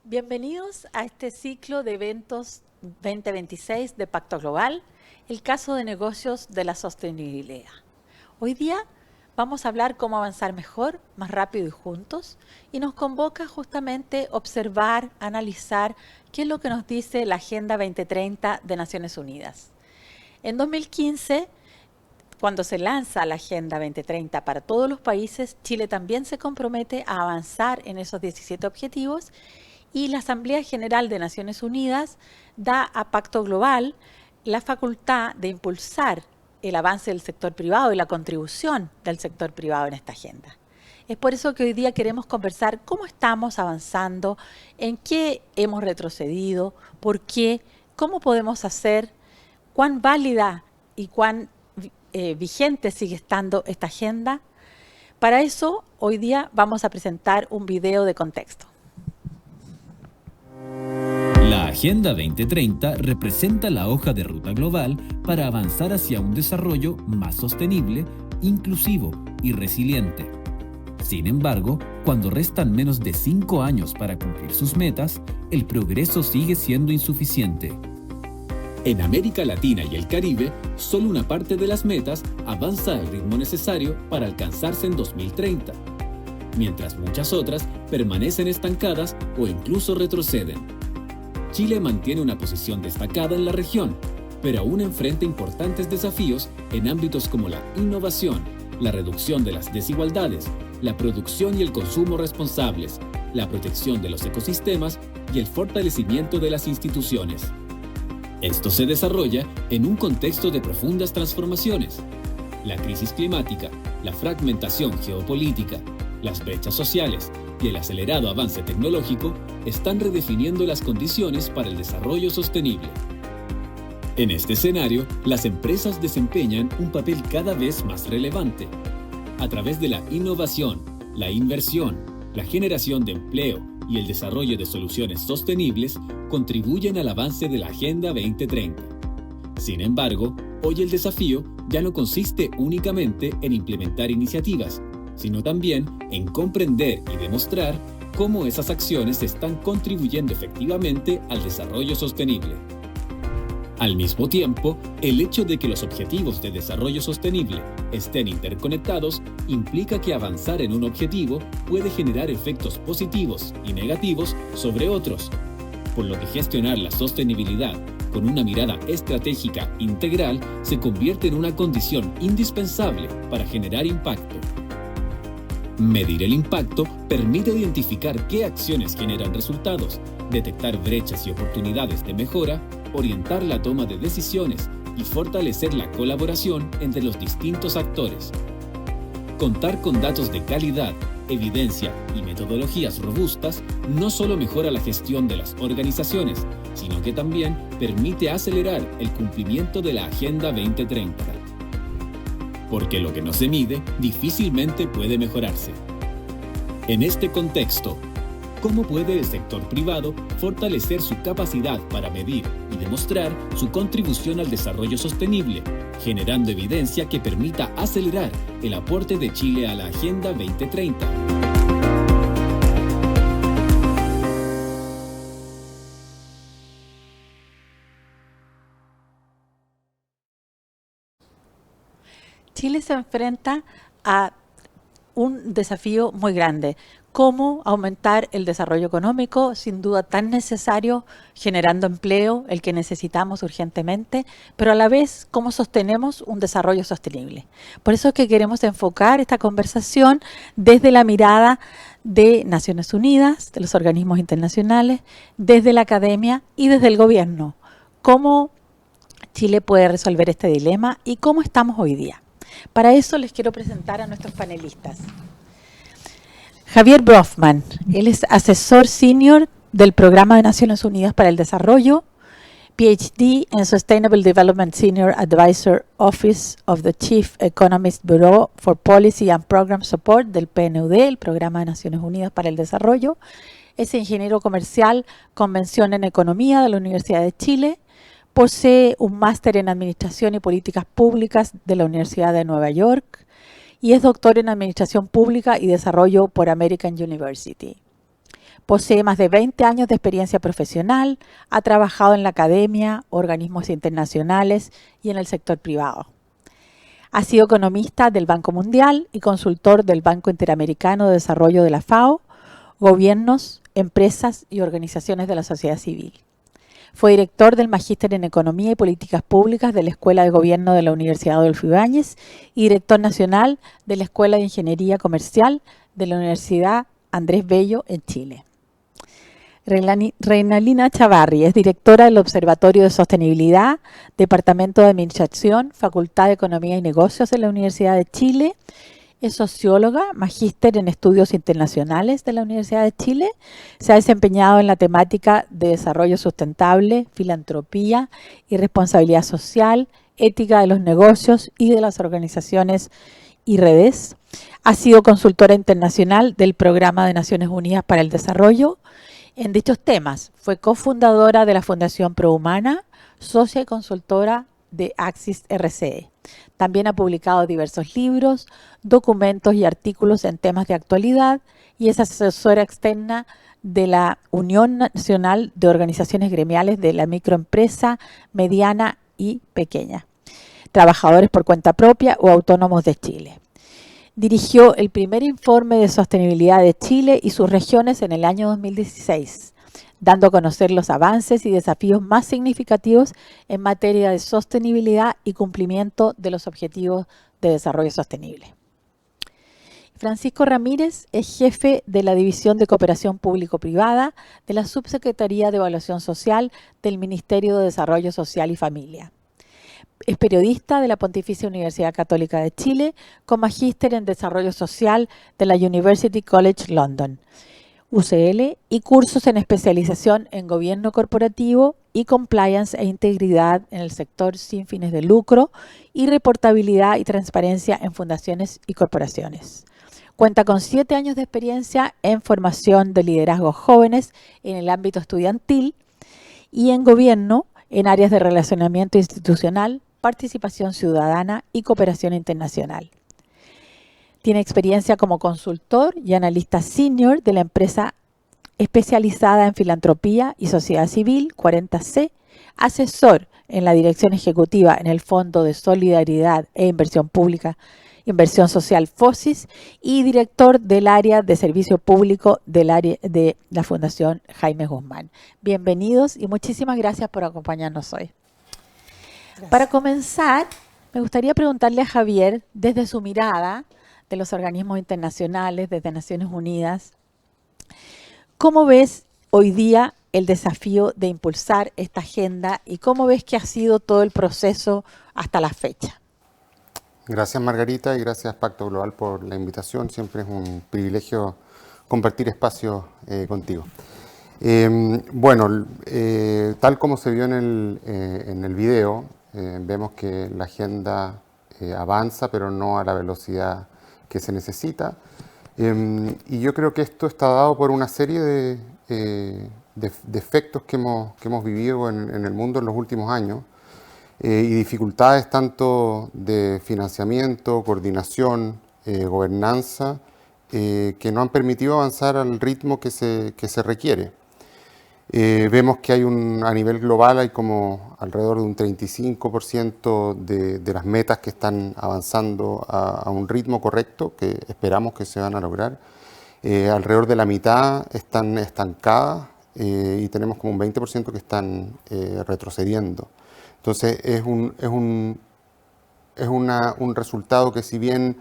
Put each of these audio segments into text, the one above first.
Bienvenidos a este ciclo de eventos 2026 de Pacto Global, el caso de negocios de la sostenibilidad. Hoy día vamos a hablar cómo avanzar mejor, más rápido y juntos, y nos convoca justamente observar, analizar qué es lo que nos dice la Agenda 2030 de Naciones Unidas. En 2015, cuando se lanza la Agenda 2030 para todos los países, Chile también se compromete a avanzar en esos 17 objetivos y la Asamblea General de Naciones Unidas da a Pacto Global la facultad de impulsar el avance del sector privado y la contribución del sector privado en esta agenda. Es por eso que hoy día queremos conversar cómo estamos avanzando, en qué hemos retrocedido, por qué, cómo podemos hacer, cuán válida y cuán vigente sigue estando esta agenda. Para eso, hoy día vamos a presentar un video de contexto. La Agenda 2030 representa la hoja de ruta global para avanzar hacia un desarrollo más sostenible, inclusivo y resiliente. Sin embargo, cuando restan menos de 5 años para cumplir sus metas, el progreso sigue siendo insuficiente. En América Latina y el Caribe, solo una parte de las metas avanza al ritmo necesario para alcanzarse en 2030, mientras muchas otras permanecen estancadas o incluso retroceden. Chile mantiene una posición destacada en la región, pero aún enfrenta importantes desafíos en ámbitos como la innovación, la reducción de las desigualdades, la producción y el consumo responsables, la protección de los ecosistemas y el fortalecimiento de las instituciones. Esto se desarrolla en un contexto de profundas transformaciones. La crisis climática, la fragmentación geopolítica, las brechas sociales y el acelerado avance tecnológico están redefiniendo las condiciones para el desarrollo sostenible. En este escenario, las empresas desempeñan un papel cada vez más relevante. A través de la innovación, la inversión, la generación de empleo y el desarrollo de soluciones sostenibles, contribuyen al avance de la Agenda 2030. Sin embargo, hoy el desafío ya no consiste únicamente en implementar iniciativas, sino también en comprender y demostrar cómo esas acciones están contribuyendo efectivamente al desarrollo sostenible. Al mismo tiempo, el hecho de que los objetivos de desarrollo sostenible estén interconectados implica que avanzar en un objetivo puede generar efectos positivos y negativos sobre otros, por lo que gestionar la sostenibilidad con una mirada estratégica integral se convierte en una condición indispensable para generar impacto. Medir el impacto permite identificar qué acciones generan resultados, detectar brechas y oportunidades de mejora, orientar la toma de decisiones y fortalecer la colaboración entre los distintos actores. Contar con datos de calidad, evidencia y metodologías robustas no solo mejora la gestión de las organizaciones, sino que también permite acelerar el cumplimiento de la Agenda 2030. Porque lo que no se mide difícilmente puede mejorarse. En este contexto, ¿cómo puede el sector privado fortalecer su capacidad para medir y demostrar su contribución al desarrollo sostenible, generando evidencia que permita acelerar el aporte de Chile a la Agenda 2030? Chile se enfrenta a un desafío muy grande. Cómo aumentar el desarrollo económico, sin duda tan necesario, generando empleo, el que necesitamos urgentemente, pero a la vez cómo sostenemos un desarrollo sostenible. Por eso es que queremos enfocar esta conversación desde la mirada de Naciones Unidas, de los organismos internacionales, desde la academia y desde el gobierno. Cómo Chile puede resolver este dilema y cómo estamos hoy día. Para eso les quiero presentar a nuestros panelistas. Javier Brofman, él es asesor senior del Programa de Naciones Unidas para el Desarrollo, PhD en Sustainable Development Senior Advisor Office of the Chief Economist Bureau for Policy and Program Support del PNUD, el Programa de Naciones Unidas para el Desarrollo. Es ingeniero comercial con mención en Economía de la Universidad de Chile. Posee un máster en Administración y Políticas Públicas de la Universidad de Nueva York y es doctor en Administración Pública y Desarrollo por American University. Posee más de 20 años de experiencia profesional, ha trabajado en la academia, organismos internacionales y en el sector privado. Ha sido economista del Banco Mundial y consultor del Banco Interamericano de Desarrollo de la FAO, gobiernos, empresas y organizaciones de la sociedad civil. Fue director del Magíster en Economía y Políticas Públicas de la Escuela de Gobierno de la Universidad Adolfo Ibáñez y director nacional de la Escuela de Ingeniería Comercial de la Universidad Andrés Bello en Chile. Reinalina Chavarri es directora del Observatorio de Sostenibilidad, Departamento de Administración, Facultad de Economía y Negocios de la Universidad de Chile. Es socióloga, magíster en estudios internacionales de la Universidad de Chile. Se ha desempeñado en la temática de desarrollo sustentable, filantropía y responsabilidad social, ética de los negocios y de las organizaciones y redes. Ha sido consultora internacional del Programa de Naciones Unidas para el Desarrollo. En dichos temas, fue cofundadora de la Fundación Prohumana, socia y consultora de Axis RCE. También ha publicado diversos libros, documentos y artículos en temas de actualidad y es asesora externa de la Unión Nacional de Organizaciones Gremiales de la Microempresa, Mediana y Pequeña, Trabajadores por Cuenta Propia o Autónomos de Chile. Dirigió el primer informe de sostenibilidad de Chile y sus regiones en el año 2016, dando a conocer los avances y desafíos más significativos en materia de sostenibilidad y cumplimiento de los objetivos de desarrollo sostenible. Francisco Ramírez es jefe de la División de Cooperación Público-Privada de la Subsecretaría de Evaluación Social del Ministerio de Desarrollo Social y Familia. Es periodista de la Pontificia Universidad Católica de Chile, con magíster en Desarrollo Social de la University College London, UCL, y cursos en especialización en Gobierno Corporativo y Compliance e Integridad en el sector sin fines de lucro y reportabilidad y transparencia en fundaciones y corporaciones. Cuenta con 7 años de experiencia en formación de liderazgos jóvenes en el ámbito estudiantil y en gobierno en áreas de relacionamiento institucional, participación ciudadana y cooperación internacional. Tiene experiencia como consultor y analista senior de la empresa especializada en filantropía y sociedad civil 40C, asesor en la dirección ejecutiva en el Fondo de Solidaridad e Inversión Pública, Inversión Social FOSIS y director del área de servicio público del área de la Fundación Jaime Guzmán. Bienvenidos y muchísimas gracias por acompañarnos hoy. Gracias. Para comenzar, me gustaría preguntarle a Javier, desde su mirada de los organismos internacionales, desde Naciones Unidas, ¿cómo ves hoy día el desafío de impulsar esta agenda y cómo ves que ha sido todo el proceso hasta la fecha? Gracias, Margarita, y gracias Pacto Global por la invitación. Siempre es un privilegio compartir espacio contigo. Tal como se vio en el video, vemos que la agenda avanza, pero no a la velocidad que se necesita. Y yo creo que esto está dado por una serie de efectos que hemos vivido en el mundo en los últimos años. Y dificultades tanto de financiamiento, coordinación, gobernanza, que no han permitido avanzar al ritmo que se requiere. Vemos que a nivel global hay como alrededor de un 35% de las metas que están avanzando a un ritmo correcto, que esperamos que se van a lograr. Alrededor de la mitad están estancadas y tenemos como un 20% que están retrocediendo. Entonces es un resultado que, si bien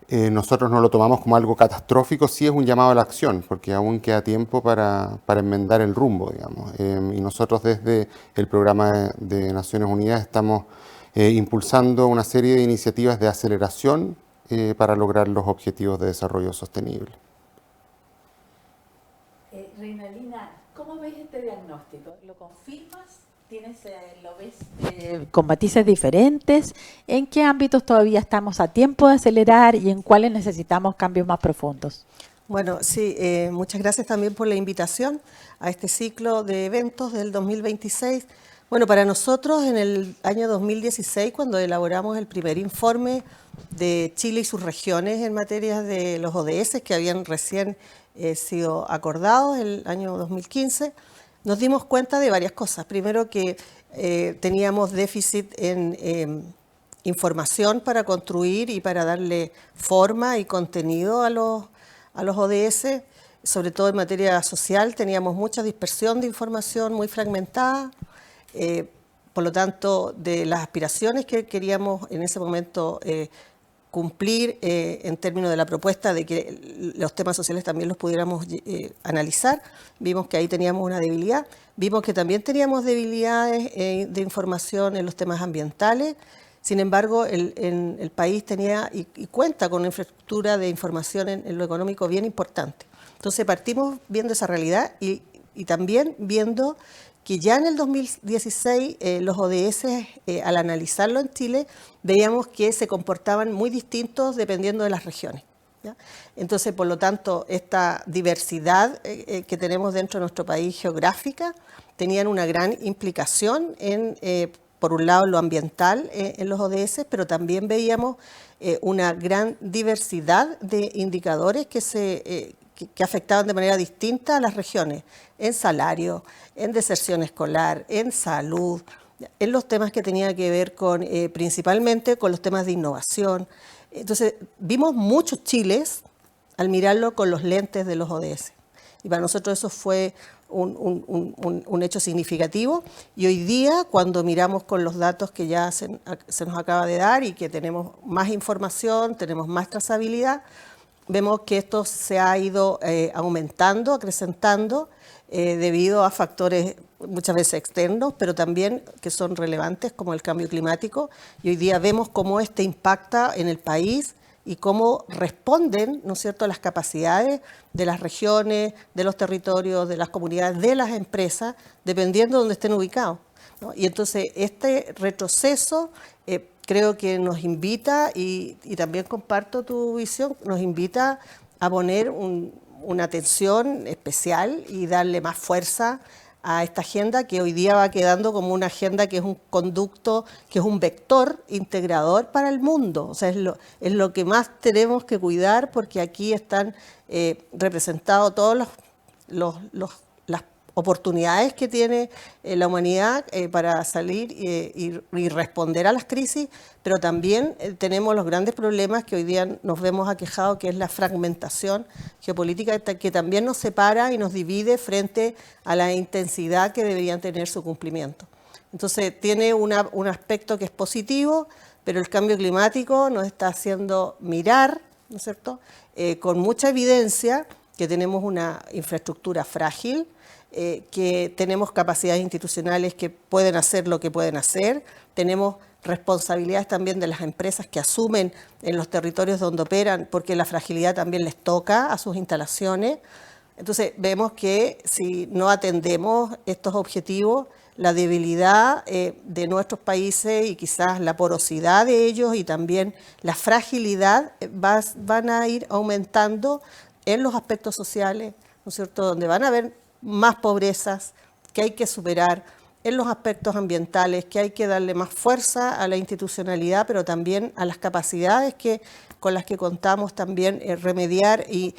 nosotros no lo tomamos como algo catastrófico, sí es un llamado a la acción, porque aún queda tiempo para enmendar el rumbo, digamos. Y nosotros desde el Programa de Naciones Unidas estamos impulsando una serie de iniciativas de aceleración para lograr los objetivos de desarrollo sostenible. Reinalina, ¿cómo ves este diagnóstico? ¿Lo confirmas? ¿Lo ves con matices diferentes? ¿En qué ámbitos todavía estamos a tiempo de acelerar y en cuáles necesitamos cambios más profundos? Bueno, sí, muchas gracias también por la invitación a este ciclo de eventos del 2026. Bueno, para nosotros en el año 2016, cuando elaboramos el primer informe de Chile y sus regiones en materia de los ODS que habían recién sido acordados el año 2015, nos dimos cuenta de varias cosas. Primero que teníamos déficit en información para construir y para darle forma y contenido a los ODS, sobre todo en materia social. Teníamos mucha dispersión de información muy fragmentada, por lo tanto, de las aspiraciones que queríamos en ese momento cumplir en términos de la propuesta de que los temas sociales también los pudiéramos analizar, vimos que ahí teníamos una debilidad. Vimos que también teníamos debilidades de información en los temas ambientales. Sin embargo, el país tenía y cuenta con una infraestructura de información en lo económico bien importante. Entonces partimos viendo esa realidad y también viendo que ya en el 2016 los ODS, al analizarlo en Chile, veíamos que se comportaban muy distintos dependiendo de las regiones, ¿ya? Entonces, por lo tanto, esta diversidad que tenemos dentro de nuestro país geográfica tenían una gran implicación en, por un lado, lo ambiental en los ODS, pero también veíamos una gran diversidad de indicadores que afectaban de manera distinta a las regiones, en salario, en deserción escolar, en salud, en los temas que tenían que ver con, principalmente con los temas de innovación. Entonces, vimos muchos Chiles al mirarlo con los lentes de los ODS. Y para nosotros eso fue un hecho significativo. Y hoy día, cuando miramos con los datos que ya se nos acaba de dar y que tenemos más información, tenemos más trazabilidad, vemos que esto se ha ido aumentando, acrecentando, debido a factores muchas veces externos, pero también que son relevantes como el cambio climático. Y hoy día vemos cómo este impacta en el país y cómo responden, ¿no es cierto?, las capacidades de las regiones, de los territorios, de las comunidades, de las empresas, dependiendo de donde estén ubicados, ¿no? Y entonces este retroceso creo que nos invita, y también comparto tu visión, nos invita a poner una atención especial y darle más fuerza a esta agenda que hoy día va quedando como una agenda que es un conducto, que es un vector integrador para el mundo. O sea, es lo que más tenemos que cuidar, porque aquí están representados todas las oportunidades que tiene la humanidad para salir y responder a las crisis, pero también tenemos los grandes problemas que hoy día nos vemos aquejados, que es la fragmentación geopolítica, que también nos separa y nos divide frente a la intensidad que deberían tener su cumplimiento. Entonces tiene un aspecto que es positivo, pero el cambio climático nos está haciendo mirar, ¿no es cierto?, con mucha evidencia que tenemos una infraestructura frágil, que tenemos capacidades institucionales que pueden hacer lo que pueden hacer, tenemos responsabilidades también de las empresas que asumen en los territorios donde operan, porque la fragilidad también les toca a sus instalaciones. Entonces vemos que si no atendemos estos objetivos, la debilidad de nuestros países y quizás la porosidad de ellos y también la fragilidad van a ir aumentando en los aspectos sociales, ¿no es cierto?, donde van a haber más pobrezas que hay que superar, en los aspectos ambientales que hay que darle más fuerza a la institucionalidad, pero también a las capacidades con las que contamos también remediar y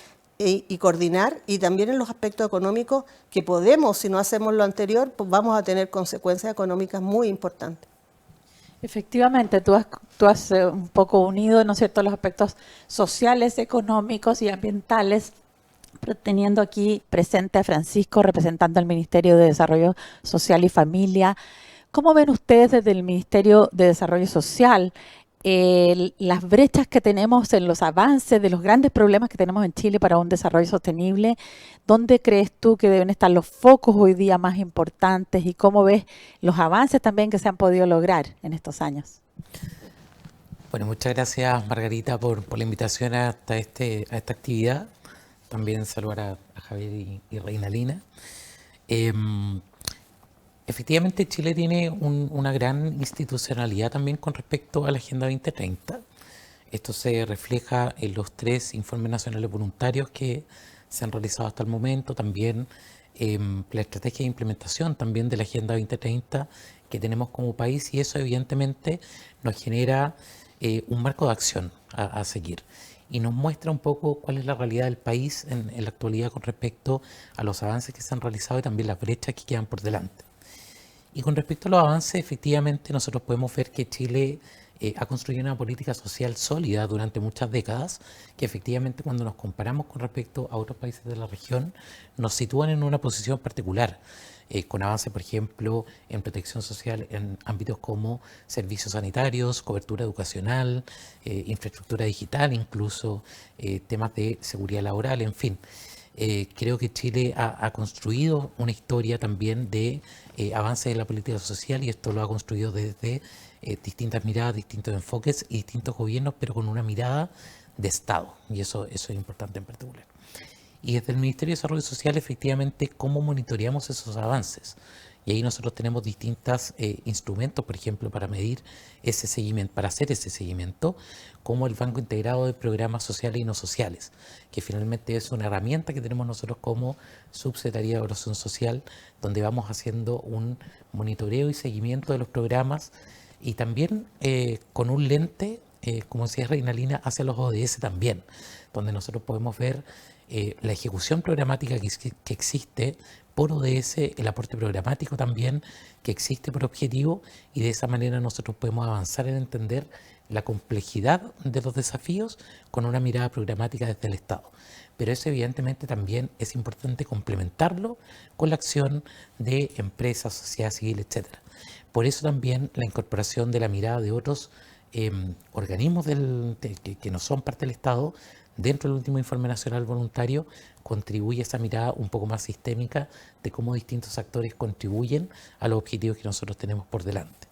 coordinar, y también en los aspectos económicos que podemos, si no hacemos lo anterior, pues vamos a tener consecuencias económicas muy importantes. Efectivamente, tú has un poco unido, ¿no es cierto?, los aspectos sociales, económicos y ambientales, pero teniendo aquí presente a Francisco, representando al Ministerio de Desarrollo Social y Familia. ¿Cómo ven ustedes desde el Ministerio de Desarrollo Social las brechas que tenemos en los avances de los grandes problemas que tenemos en Chile para un desarrollo sostenible? ¿Dónde crees tú que deben estar los focos hoy día más importantes y cómo ves los avances también que se han podido lograr en estos años? Bueno, muchas gracias, Margarita, por la invitación a esta actividad. También saludar a Javier y Reinalina. Efectivamente, Chile tiene una gran institucionalidad también con respecto a la Agenda 2030. Esto se refleja en los 3 informes nacionales voluntarios que se han realizado hasta el momento, también la estrategia de implementación también de la Agenda 2030 que tenemos como país, y eso evidentemente nos genera un marco de acción a seguir. y nos muestra un poco cuál es la realidad del país en la actualidad con respecto a los avances que se han realizado y también las brechas que quedan por delante. Y con respecto a los avances, efectivamente nosotros podemos ver que Chile ha construido una política social sólida durante muchas décadas, que efectivamente cuando nos comparamos con respecto a otros países de la región, nos sitúan en una posición particular, con avances, por ejemplo, en protección social en ámbitos como servicios sanitarios, cobertura educacional, infraestructura digital, incluso temas de seguridad laboral, en fin. Creo que Chile ha construido una historia también de avance de la política social, y esto lo ha construido desde distintas miradas, distintos enfoques y distintos gobiernos, pero con una mirada de Estado, y eso es importante en particular. Y desde el Ministerio de Desarrollo Social, efectivamente, ¿cómo monitoreamos esos avances? Y ahí nosotros tenemos distintos instrumentos, por ejemplo, para medir ese seguimiento, para hacer ese seguimiento, como el Banco Integrado de Programas Sociales y No Sociales, que finalmente es una herramienta que tenemos nosotros como Subsecretaría de Evaluación Social, donde vamos haciendo un monitoreo y seguimiento de los programas, y también con un lente, como decía Reinalina, hacia los ODS también, donde nosotros podemos ver la ejecución programática que existe por ODS, el aporte programático también que existe por objetivo, y de esa manera nosotros podemos avanzar en entender la complejidad de los desafíos con una mirada programática desde el Estado. Pero eso evidentemente también es importante complementarlo con la acción de empresas, sociedad civil, etc. Por eso también la incorporación de la mirada de otros organismos que no son parte del Estado dentro del último informe nacional voluntario contribuye a esa mirada un poco más sistémica de cómo distintos actores contribuyen a los objetivos que nosotros tenemos por delante.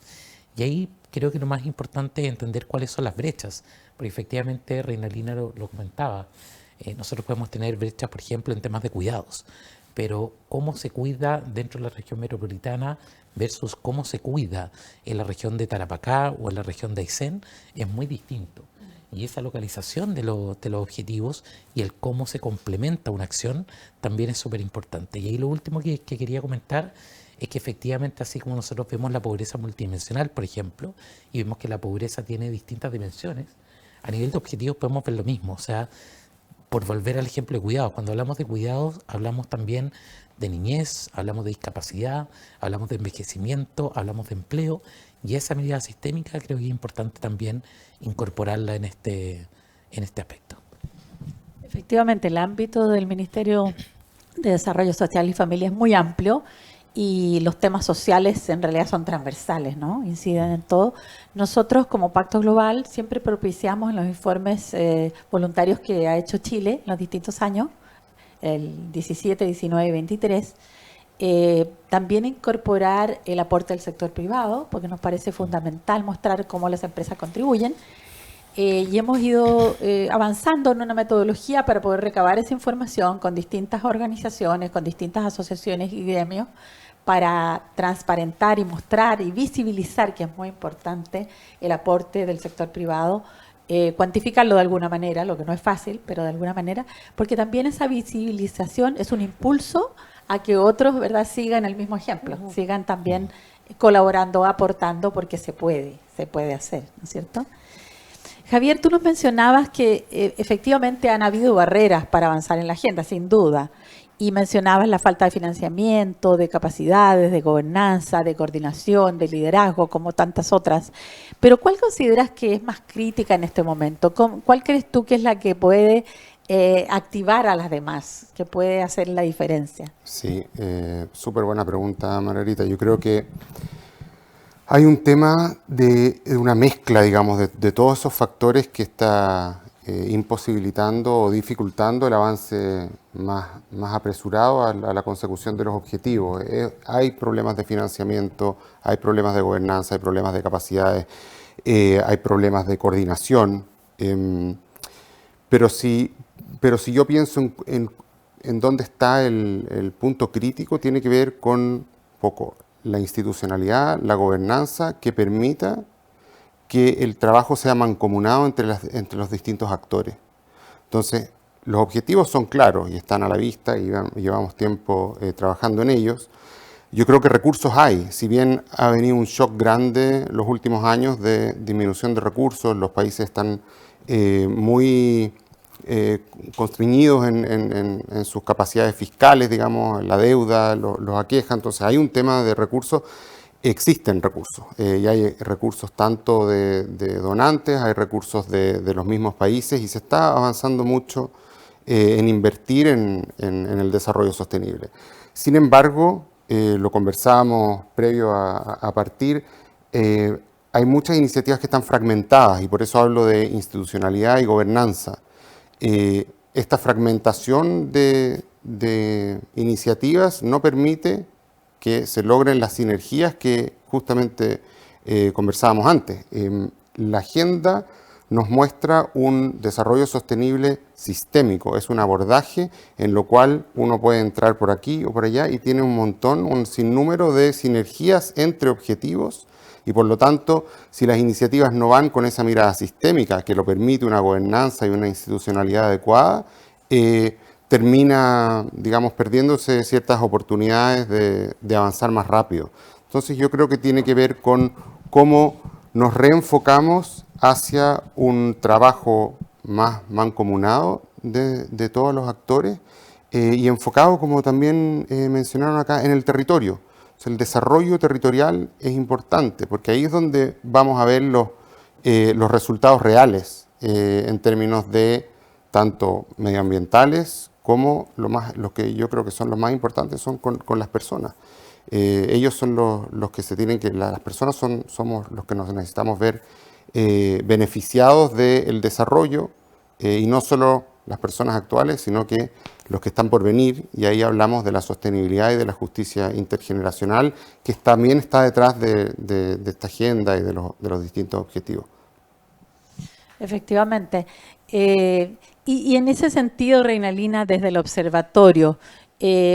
Y ahí creo que lo más importante es entender cuáles son las brechas, porque efectivamente Reinalina lo comentaba. Nosotros podemos tener brechas, por ejemplo, en temas de cuidados, pero cómo se cuida dentro de la región metropolitana versus cómo se cuida en la región de Tarapacá o en la región de Aysén es muy distinto. Y esa localización de los objetivos y el cómo se complementa una acción también es súper importante. Y ahí lo último que quería comentar es que efectivamente, así como nosotros vemos la pobreza multidimensional, por ejemplo, y vemos que la pobreza tiene distintas dimensiones, a nivel de objetivos podemos ver lo mismo. O sea, por volver al ejemplo de cuidados, cuando hablamos de cuidados hablamos también de niñez, hablamos de discapacidad, hablamos de envejecimiento, hablamos de empleo, y esa medida sistémica creo que es importante también incorporarla en este aspecto. Efectivamente, el ámbito del Ministerio de Desarrollo Social y Familia es muy amplio, y los temas sociales en realidad son transversales, ¿no? Inciden en todo. Nosotros, como Pacto Global, siempre propiciamos en los informes voluntarios que ha hecho Chile en los distintos años, el 17, 19 y 23, también incorporar el aporte del sector privado, porque nos parece fundamental mostrar cómo las empresas contribuyen. Y hemos ido avanzando en una metodología para poder recabar esa información con distintas organizaciones, con distintas asociaciones y gremios, para transparentar y mostrar y visibilizar, que es muy importante, el aporte del sector privado, cuantificarlo de alguna manera, lo que no es fácil, pero de alguna manera, porque también esa visibilización es un impulso a que otros, ¿verdad?, sigan el mismo ejemplo, sigan también colaborando, aportando, porque se puede hacer, ¿no es cierto? Javier, tú nos mencionabas que efectivamente han habido barreras para avanzar en la agenda, sin duda, y mencionabas la falta de financiamiento, de capacidades, de gobernanza, de coordinación, de liderazgo, como tantas otras. Pero ¿cuál consideras que es más crítica en este momento? ¿Cuál crees tú que es la que puede activar a las demás, que puede hacer la diferencia? Sí, súper buena pregunta, Margarita. Yo creo que hay un tema de una mezcla, digamos, de todos esos factores que está imposibilitando o dificultando el avance más apresurado a la consecución de los objetivos. Hay problemas de financiamiento, hay problemas de gobernanza, hay problemas de capacidades, hay problemas de coordinación. Pero si yo pienso en dónde está el punto crítico, tiene que ver con un poco la institucionalidad, la gobernanza que permita que el trabajo sea mancomunado entre los distintos actores. Entonces, los objetivos son claros y están a la vista y llevamos tiempo trabajando en ellos. Yo creo que recursos hay, si bien ha venido un shock grande los últimos años de disminución de recursos, los países están muy constreñidos en sus capacidades fiscales, digamos, la deuda los aqueja, entonces hay un tema de recursos. Existen recursos, y hay recursos tanto de donantes, hay recursos de los mismos países, y se está avanzando mucho en invertir en el desarrollo sostenible. Sin embargo, lo conversábamos previo a partir, hay muchas iniciativas que están fragmentadas, y por eso hablo de institucionalidad y gobernanza. Esta fragmentación de iniciativas no permite que se logren las sinergias que justamente conversábamos antes. La agenda nos muestra un desarrollo sostenible sistémico, es un abordaje en lo cual uno puede entrar por aquí o por allá y tiene un sinnúmero de sinergias entre objetivos, y por lo tanto, si las iniciativas no van con esa mirada sistémica que lo permite una gobernanza y una institucionalidad adecuada, termina, digamos, perdiéndose ciertas oportunidades de avanzar más rápido. Entonces yo creo que tiene que ver con cómo nos reenfocamos hacia un trabajo más mancomunado de todos los actores y enfocado, como también mencionaron acá, en el territorio. O sea, el desarrollo territorial es importante porque ahí es donde vamos a ver los resultados reales en términos de tanto medioambientales como los que yo creo que son los más importantes son con las personas. Ellos son los que se tienen que, las personas somos los que nos necesitamos ver beneficiados del desarrollo y no solo las personas actuales, sino que los que están por venir, y ahí hablamos de la sostenibilidad y de la justicia intergeneracional, que también está detrás de esta agenda y de los distintos objetivos. Efectivamente. Y en ese sentido, Reinalina, desde el observatorio,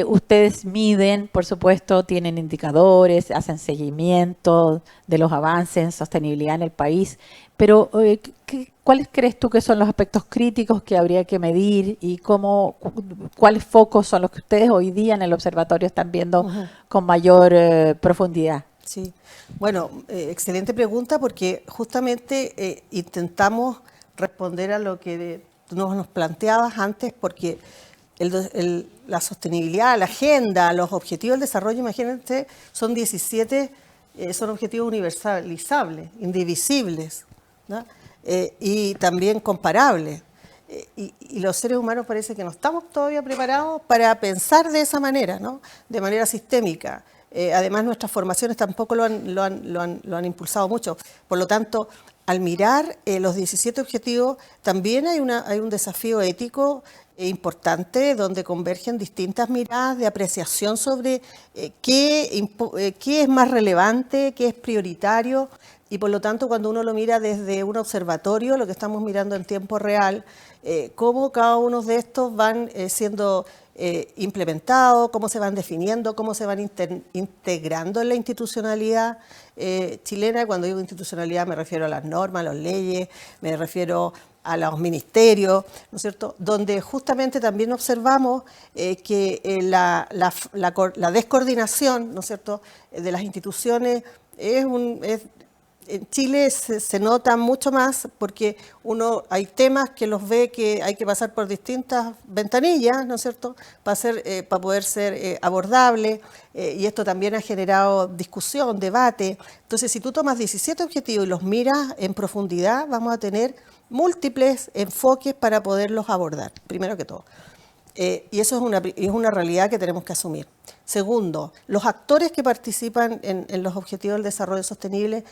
ustedes miden, por supuesto, tienen indicadores, hacen seguimiento de los avances en sostenibilidad en el país, pero ¿cuáles crees tú que son los aspectos críticos que habría que medir y cuáles focos son los que ustedes hoy día en el observatorio están viendo con mayor profundidad? Sí, bueno, excelente pregunta porque justamente intentamos responder a lo que nos planteabas antes, porque la sostenibilidad, la agenda, los objetivos del desarrollo, imagínate, son 17, son objetivos universalizables, indivisibles, ¿no? Y también comparables. Y los seres humanos parece que no estamos todavía preparados para pensar de esa manera, ¿no? De manera sistémica. Además, nuestras formaciones tampoco lo han impulsado mucho. Por lo tanto, al mirar los 17 objetivos, también hay un desafío ético importante donde convergen distintas miradas de apreciación sobre qué es más relevante, qué es prioritario, y por lo tanto cuando uno lo mira desde un observatorio, lo que estamos mirando en tiempo real, cómo cada uno de estos van siendo implementados, cómo se van definiendo, cómo se van integrando en la institucionalidad chilena. Cuando digo institucionalidad me refiero a las normas, a las leyes, me refiero a los ministerios, ¿no es cierto? Donde justamente también observamos que la descoordinación, ¿no es cierto?, de las instituciones en Chile se nota mucho más porque hay temas que los ve que hay que pasar por distintas ventanillas, ¿no es cierto?, para poder ser abordable, y esto también ha generado discusión, debate. Entonces, si tú tomas 17 objetivos y los miras en profundidad, vamos a tener múltiples enfoques para poderlos abordar, primero que todo. Y eso es una realidad que tenemos que asumir. Segundo, los actores que participan en los objetivos del desarrollo sostenible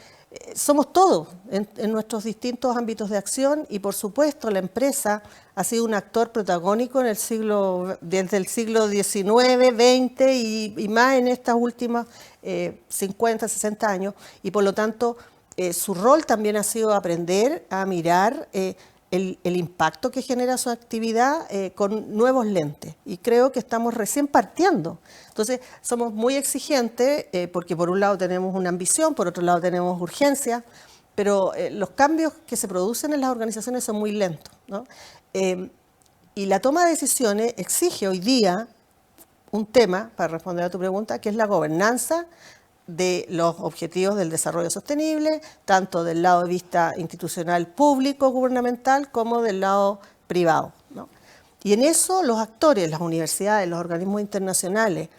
somos todos en nuestros distintos ámbitos de acción, y por supuesto la empresa ha sido un actor protagónico desde el siglo XIX, XX y más en estas últimas 50, 60 años, y por lo tanto su rol también ha sido aprender a mirar el impacto que genera su actividad con nuevos lentes, y creo que estamos recién partiendo. Entonces somos muy exigentes porque por un lado tenemos una ambición, por otro lado tenemos urgencia, pero los cambios que se producen en las organizaciones son muy lentos, ¿no? Y la toma de decisiones exige hoy día un tema, para responder a tu pregunta, que es la gobernanza de los objetivos del desarrollo sostenible, tanto del lado de vista institucional público, gubernamental, como del lado privado, Y en eso los actores, las universidades, los organismos internacionales,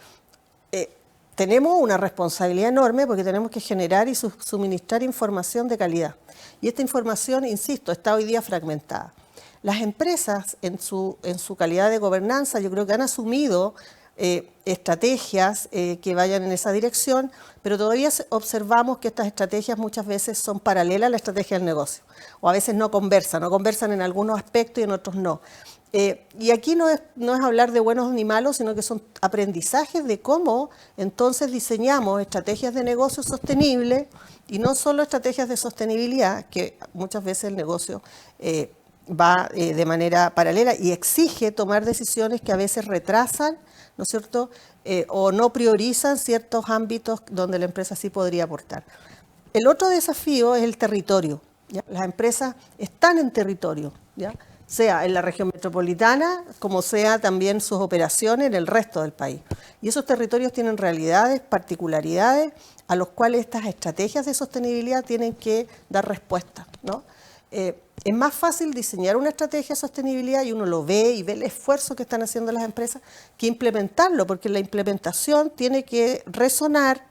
tenemos una responsabilidad enorme porque tenemos que generar y suministrar información de calidad. Y esta información, insisto, está hoy día fragmentada. Las empresas en su calidad de gobernanza yo creo que han asumido estrategias que vayan en esa dirección, pero todavía observamos que estas estrategias muchas veces son paralelas a la estrategia del negocio, o a veces no conversan en algunos aspectos y en otros no. Y aquí no es hablar de buenos ni malos, sino que son aprendizajes de cómo entonces diseñamos estrategias de negocio sostenibles y no solo estrategias de sostenibilidad, que muchas veces el negocio va de manera paralela y exige tomar decisiones que a veces retrasan, ¿no es cierto?, o no priorizan ciertos ámbitos donde la empresa sí podría aportar. El otro desafío es el territorio, ¿ya? Las empresas están en territorio, ¿ya?, sea en la región metropolitana, como sea también sus operaciones en el resto del país. Y esos territorios tienen realidades, particularidades, a los cuales estas estrategias de sostenibilidad tienen que dar respuesta, ¿no? Es más fácil diseñar una estrategia de sostenibilidad y uno lo ve y ve el esfuerzo que están haciendo las empresas que implementarlo, porque la implementación tiene que resonar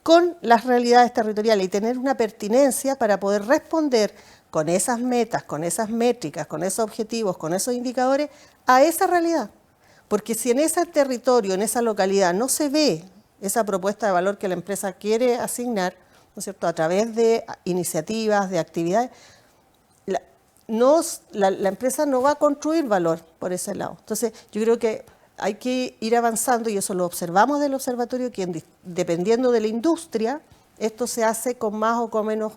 con las realidades territoriales y tener una pertinencia para poder responder con esas metas, con esas métricas, con esos objetivos, con esos indicadores, a esa realidad. Porque si en ese territorio, en esa localidad, no se ve esa propuesta de valor que la empresa quiere asignar, ¿no es cierto?, a través de iniciativas, de actividades, la empresa no va a construir valor por ese lado. Entonces, yo creo que hay que ir avanzando, y eso lo observamos del observatorio, que dependiendo de la industria, esto se hace con más o con menos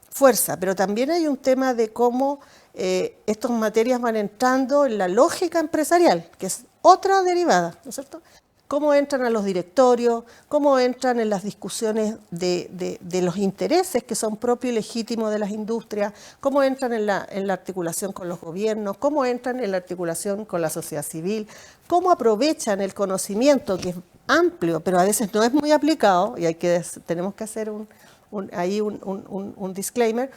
fuerza, pero también hay un tema de cómo estas materias van entrando en la lógica empresarial, que es otra derivada, ¿no es cierto? Cómo entran a los directorios, cómo entran en las discusiones de los intereses que son propios y legítimos de las industrias, cómo entran en la articulación con los gobiernos, cómo entran en la articulación con la sociedad civil, cómo aprovechan el conocimiento que es amplio, pero a veces no es muy aplicado, y tenemos que hacer un disclaimer,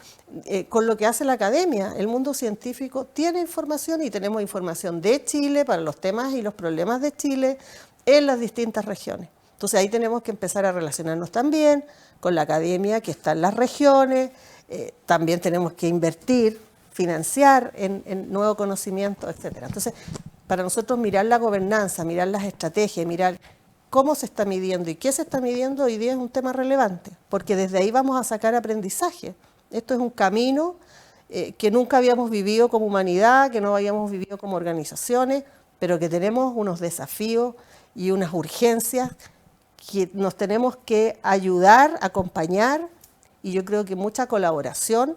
con lo que hace la academia. El mundo científico tiene información y tenemos información de Chile para los temas y los problemas de Chile en las distintas regiones. Entonces ahí tenemos que empezar a relacionarnos también con la academia que está en las regiones, también tenemos que invertir, financiar en nuevo conocimiento, etcétera. Entonces, para nosotros mirar la gobernanza, mirar las estrategias, mirar cómo se está midiendo y qué se está midiendo hoy día es un tema relevante, porque desde ahí vamos a sacar aprendizaje. Esto es un camino que nunca habíamos vivido como humanidad, que no habíamos vivido como organizaciones, pero que tenemos unos desafíos y unas urgencias que nos tenemos que ayudar, acompañar, y yo creo que mucha colaboración,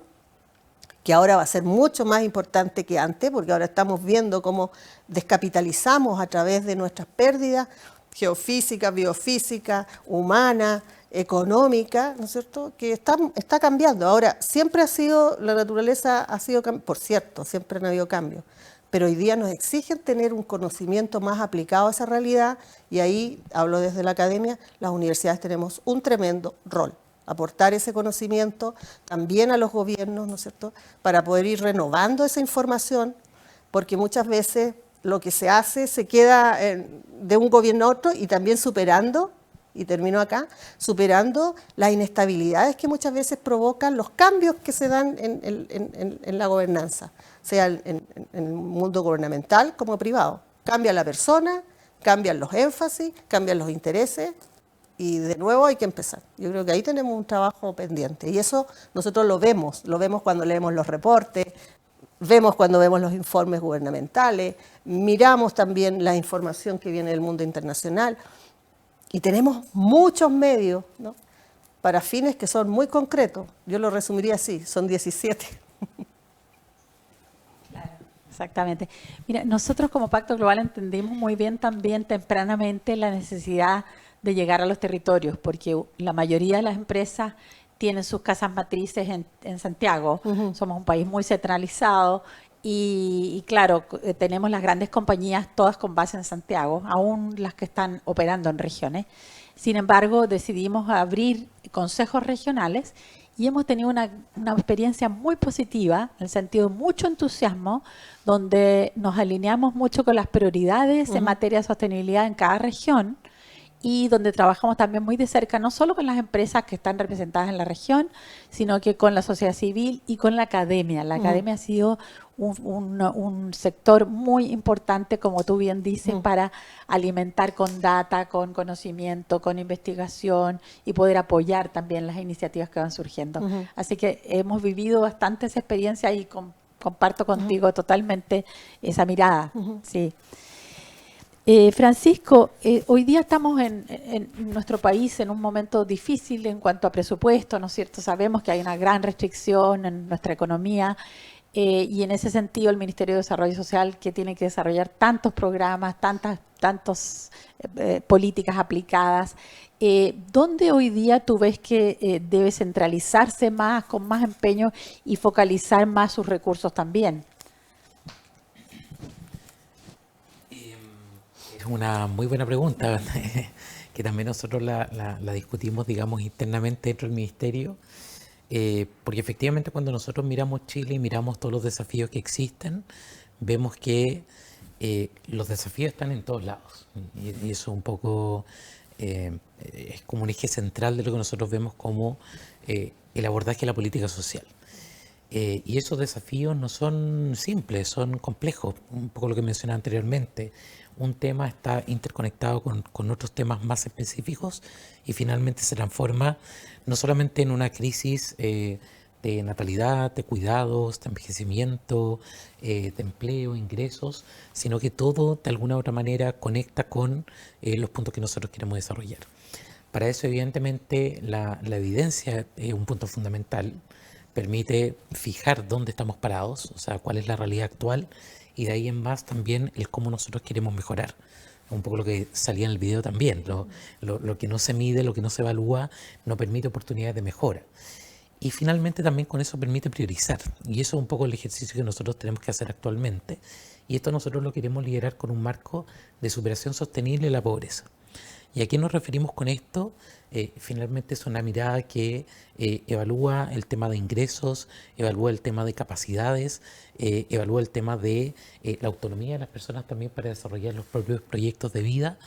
que ahora va a ser mucho más importante que antes, porque ahora estamos viendo cómo descapitalizamos a través de nuestras pérdidas geofísica, biofísica, humana, económica, ¿no es cierto?, que está cambiando. Ahora, siempre la naturaleza ha sido, por cierto, siempre han habido cambios, pero hoy día nos exigen tener un conocimiento más aplicado a esa realidad, y ahí, hablo desde la academia, las universidades tenemos un tremendo rol, aportar ese conocimiento también a los gobiernos, ¿no es cierto?, para poder ir renovando esa información, porque muchas veces lo que se hace se queda de un gobierno a otro, y también superando, y termino acá, superando las inestabilidades que muchas veces provocan los cambios que se dan en la gobernanza, sea en el mundo gubernamental como privado. Cambia la persona, cambian los énfasis, cambian los intereses, y de nuevo hay que empezar. Yo creo que ahí tenemos un trabajo pendiente, y eso nosotros lo vemos cuando leemos los reportes, vemos cuando vemos los informes gubernamentales, miramos también la información que viene del mundo internacional, y tenemos muchos medios, ¿no?, para fines que son muy concretos. Yo lo resumiría así, son 17. Claro, exactamente. Mira, nosotros como Pacto Global entendimos muy bien también tempranamente la necesidad de llegar a los territorios, porque la mayoría de las empresas tienen sus casas matrices en Santiago. Somos un país muy centralizado y claro, tenemos las grandes compañías todas con base en Santiago, aún las que están operando en regiones. Sin embargo, decidimos abrir consejos regionales, y hemos tenido una experiencia muy positiva, en el sentido de mucho entusiasmo, donde nos alineamos mucho con las prioridades en materia de sostenibilidad en cada región y donde trabajamos también muy de cerca, no solo con las empresas que están representadas en la región, sino que con la sociedad civil y con la academia. La academia ha sido un sector muy importante, como tú bien dices, para alimentar con data, con conocimiento, con investigación y poder apoyar también las iniciativas que van surgiendo. Así que hemos vivido bastante esa experiencia y comparto contigo totalmente esa mirada. Sí. Francisco, hoy día estamos en nuestro país en un momento difícil en cuanto a presupuesto, ¿no es cierto? Sabemos que hay una gran restricción en nuestra economía y en ese sentido el Ministerio de Desarrollo Social, que tiene que desarrollar tantos programas, tantas políticas aplicadas, ¿dónde hoy día tú ves que debe centralizarse más, con más empeño y focalizar más sus recursos también? Es una muy buena pregunta, que también nosotros la discutimos, digamos, internamente dentro del Ministerio, porque efectivamente cuando nosotros miramos Chile y miramos todos los desafíos que existen, vemos que los desafíos están en todos lados, y eso un poco es como un eje central de lo que nosotros vemos como el abordaje de la política social. Y esos desafíos no son simples, son complejos, un poco lo que mencionaba anteriormente. Un tema está interconectado con otros temas más específicos y finalmente se transforma no solamente en una crisis de natalidad, de cuidados, de envejecimiento, de empleo, ingresos, sino que todo de alguna u otra manera conecta con los puntos que nosotros queremos desarrollar. Para eso, evidentemente, la evidencia es un punto fundamental. Permite fijar dónde estamos parados, o sea, cuál es la realidad actual, y de ahí en más también el cómo nosotros queremos mejorar. Un poco lo que salía en el video también, lo que no se mide, lo que no se evalúa, no permite oportunidades de mejora. Y finalmente también con eso permite priorizar, y eso es un poco el ejercicio que nosotros tenemos que hacer actualmente, y esto nosotros lo queremos liderar con un marco de superación sostenible de la pobreza. ¿Y a qué nos referimos con esto? Finalmente es una mirada que evalúa el tema de ingresos, evalúa el tema de capacidades, evalúa el tema de la autonomía de las personas también para desarrollar los propios proyectos de vida,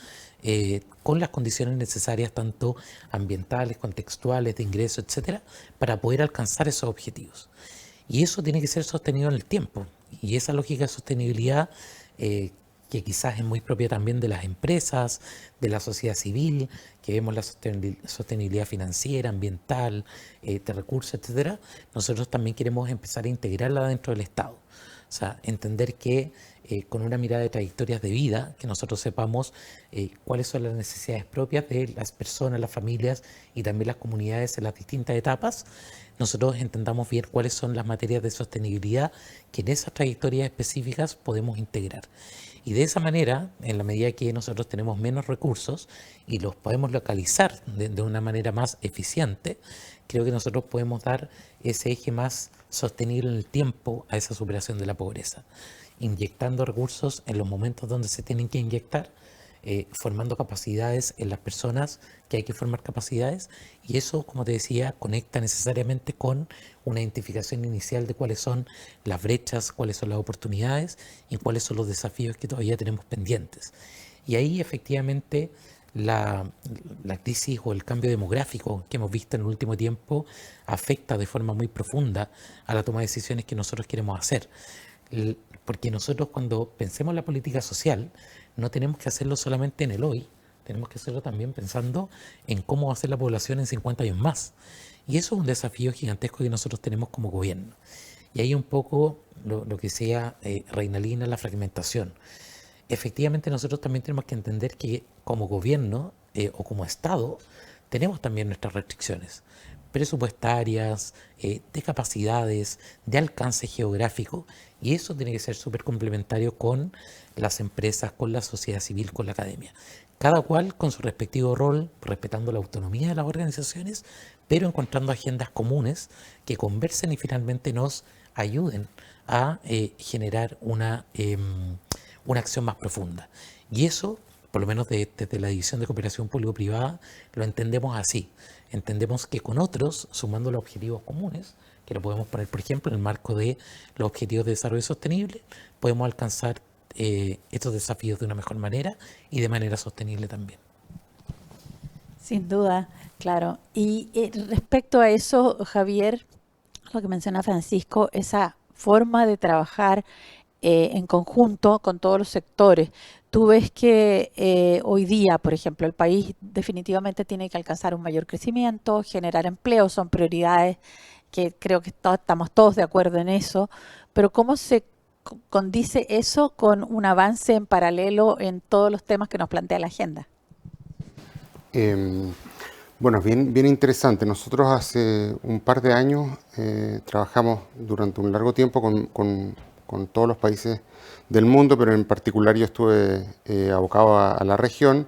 con las condiciones necesarias tanto ambientales, contextuales, de ingreso, etcétera, para poder alcanzar esos objetivos. Y eso tiene que ser sostenido en el tiempo. Y esa lógica de sostenibilidad que quizás es muy propia también de las empresas, de la sociedad civil, que vemos la sostenibilidad financiera, ambiental, de recursos, etcétera. Nosotros también queremos empezar a integrarla dentro del Estado. O sea, entender que con una mirada de trayectorias de vida, que nosotros sepamos cuáles son las necesidades propias de las personas, las familias y también las comunidades en las distintas etapas, nosotros entendamos bien cuáles son las materias de sostenibilidad que en esas trayectorias específicas podemos integrar. Y de esa manera, en la medida que nosotros tenemos menos recursos y los podemos localizar de una manera más eficiente, creo que nosotros podemos dar ese eje más sostenible en el tiempo a esa superación de la pobreza, inyectando recursos en los momentos donde se tienen que inyectar, formando capacidades en las personas que hay que formar capacidades, y eso, como te decía, conecta necesariamente con una identificación inicial de cuáles son las brechas, cuáles son las oportunidades y cuáles son los desafíos que todavía tenemos pendientes. Y ahí efectivamente la crisis o el cambio demográfico que hemos visto en el último tiempo afecta de forma muy profunda a la toma de decisiones que nosotros queremos hacer. Porque nosotros cuando pensemos la política social no tenemos que hacerlo solamente en el hoy, tenemos que hacerlo también pensando en cómo va a ser la población en 50 años más. Y eso es un desafío gigantesco que nosotros tenemos como gobierno. Y ahí un poco lo que decía Reinalina, la fragmentación. Efectivamente nosotros también tenemos que entender que como gobierno o como Estado tenemos también nuestras restricciones presupuestarias, de capacidades, de alcance geográfico, y eso tiene que ser súper complementario con las empresas, con la sociedad civil, con la academia. Cada cual con su respectivo rol, respetando la autonomía de las organizaciones, pero encontrando agendas comunes que conversen y finalmente nos ayuden a generar una acción más profunda. Y eso por lo menos desde la División de Cooperación Público-Privada, lo entendemos así. Entendemos que con otros, sumando los objetivos comunes, que lo podemos poner, por ejemplo, en el marco de los Objetivos de Desarrollo Sostenible, podemos alcanzar estos desafíos de una mejor manera y de manera sostenible también. Sin duda, claro. Y respecto a eso, Javier, lo que menciona Francisco, esa forma de trabajar en conjunto con todos los sectores. Tú ves que hoy día, por ejemplo, el país definitivamente tiene que alcanzar un mayor crecimiento, generar empleo, son prioridades que creo que estamos todos de acuerdo en eso, pero ¿cómo se condice eso con un avance en paralelo en todos los temas que nos plantea la agenda? Bueno, bien interesante. Nosotros hace un par de años trabajamos durante un largo tiempo con todos los países del mundo, pero en particular yo estuve abocado a la región,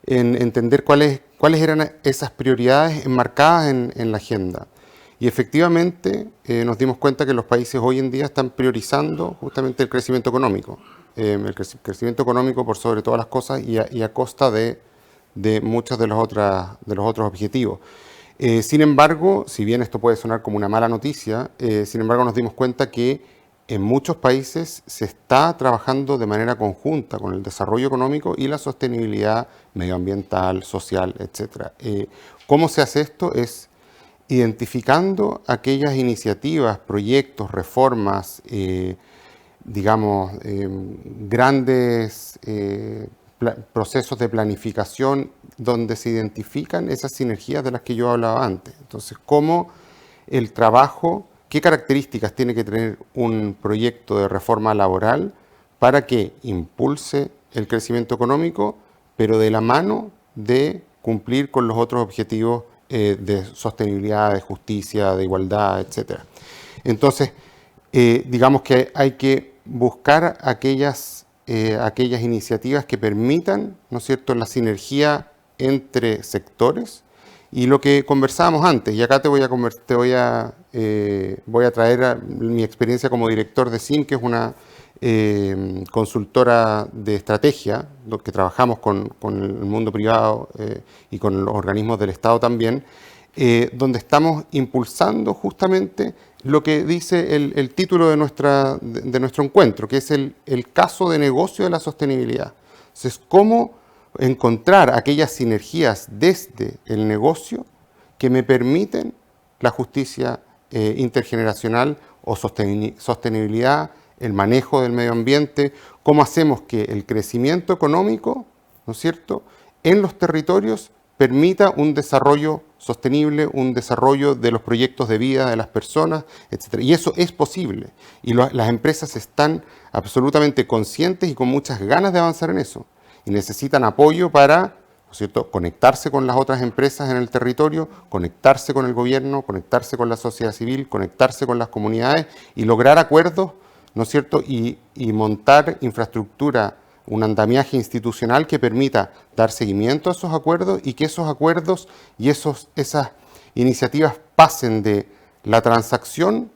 en entender cuáles eran esas prioridades enmarcadas en la agenda. Y efectivamente nos dimos cuenta que los países hoy en día están priorizando justamente el crecimiento económico. El crecimiento económico por sobre todas las cosas y a costa de muchos de los otros objetivos. Sin embargo, si bien esto puede sonar como una mala noticia, sin embargo nos dimos cuenta que en muchos países se está trabajando de manera conjunta con el desarrollo económico y la sostenibilidad medioambiental, social, etc. ¿Cómo se hace esto? Es identificando aquellas iniciativas, proyectos, reformas, grandes procesos de planificación donde se identifican esas sinergias de las que yo hablaba antes. Entonces, cómo el trabajo, qué características tiene que tener un proyecto de reforma laboral para que impulse el crecimiento económico, pero de la mano de cumplir con los otros objetivos de sostenibilidad, de justicia, de igualdad, etc. Entonces, digamos que hay que buscar aquellas iniciativas que permitan, ¿no es cierto?, la sinergia entre sectores y lo que conversábamos antes. Y acá voy a traer mi experiencia como director de CIM, que es una consultora de estrategia, que trabajamos con el mundo privado y con los organismos del Estado también, donde estamos impulsando justamente lo que dice el título de nuestro encuentro, que es el caso de negocio de la sostenibilidad. Entonces, ¿cómo encontrar aquellas sinergias desde el negocio que me permiten la justicia intergeneracional o sostenibilidad, el manejo del medio ambiente? ¿Cómo hacemos que el crecimiento económico, ¿no es cierto?, en los territorios permita un desarrollo sostenible, un desarrollo de los proyectos de vida de las personas, etc. Y eso es posible. Y las empresas están absolutamente conscientes y con muchas ganas de avanzar en eso. Y necesitan apoyo para, ¿no es cierto?, conectarse con las otras empresas en el territorio, conectarse con el gobierno, conectarse con la sociedad civil, conectarse con las comunidades y lograr acuerdos, ¿no es cierto?, y montar infraestructura, un andamiaje institucional que permita dar seguimiento a esos acuerdos y que esos acuerdos y esas iniciativas pasen de la transacción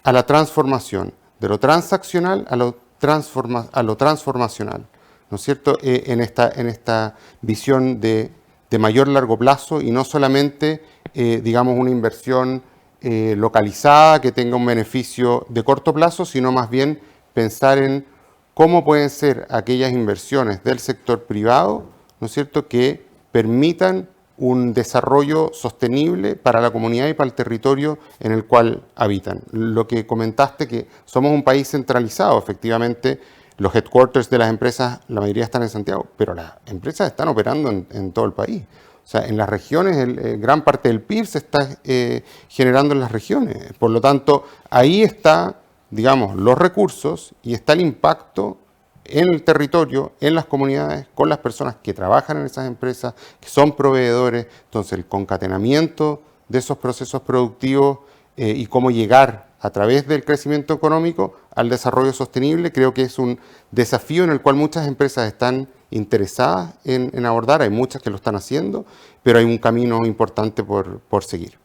a la transformación, de lo transaccional a lo transformacional, ¿no es cierto?, en esta visión de mayor largo plazo y no solamente, una inversión localizada que tenga un beneficio de corto plazo, sino más bien pensar en cómo pueden ser aquellas inversiones del sector privado, ¿no es cierto?, que permitan un desarrollo sostenible para la comunidad y para el territorio en el cual habitan. Lo que comentaste, que somos un país centralizado, efectivamente, los headquarters de las empresas, la mayoría están en Santiago, pero las empresas están operando en todo el país. O sea, en las regiones, gran parte del PIB se está generando en las regiones. Por lo tanto, ahí está, los recursos y está el impacto en el territorio, en las comunidades, con las personas que trabajan en esas empresas, que son proveedores. Entonces, el concatenamiento de esos procesos productivos y cómo llegar a través del crecimiento económico al desarrollo sostenible, creo que es un desafío en el cual muchas empresas están interesadas en abordar. Hay muchas que lo están haciendo, pero hay un camino importante por seguir.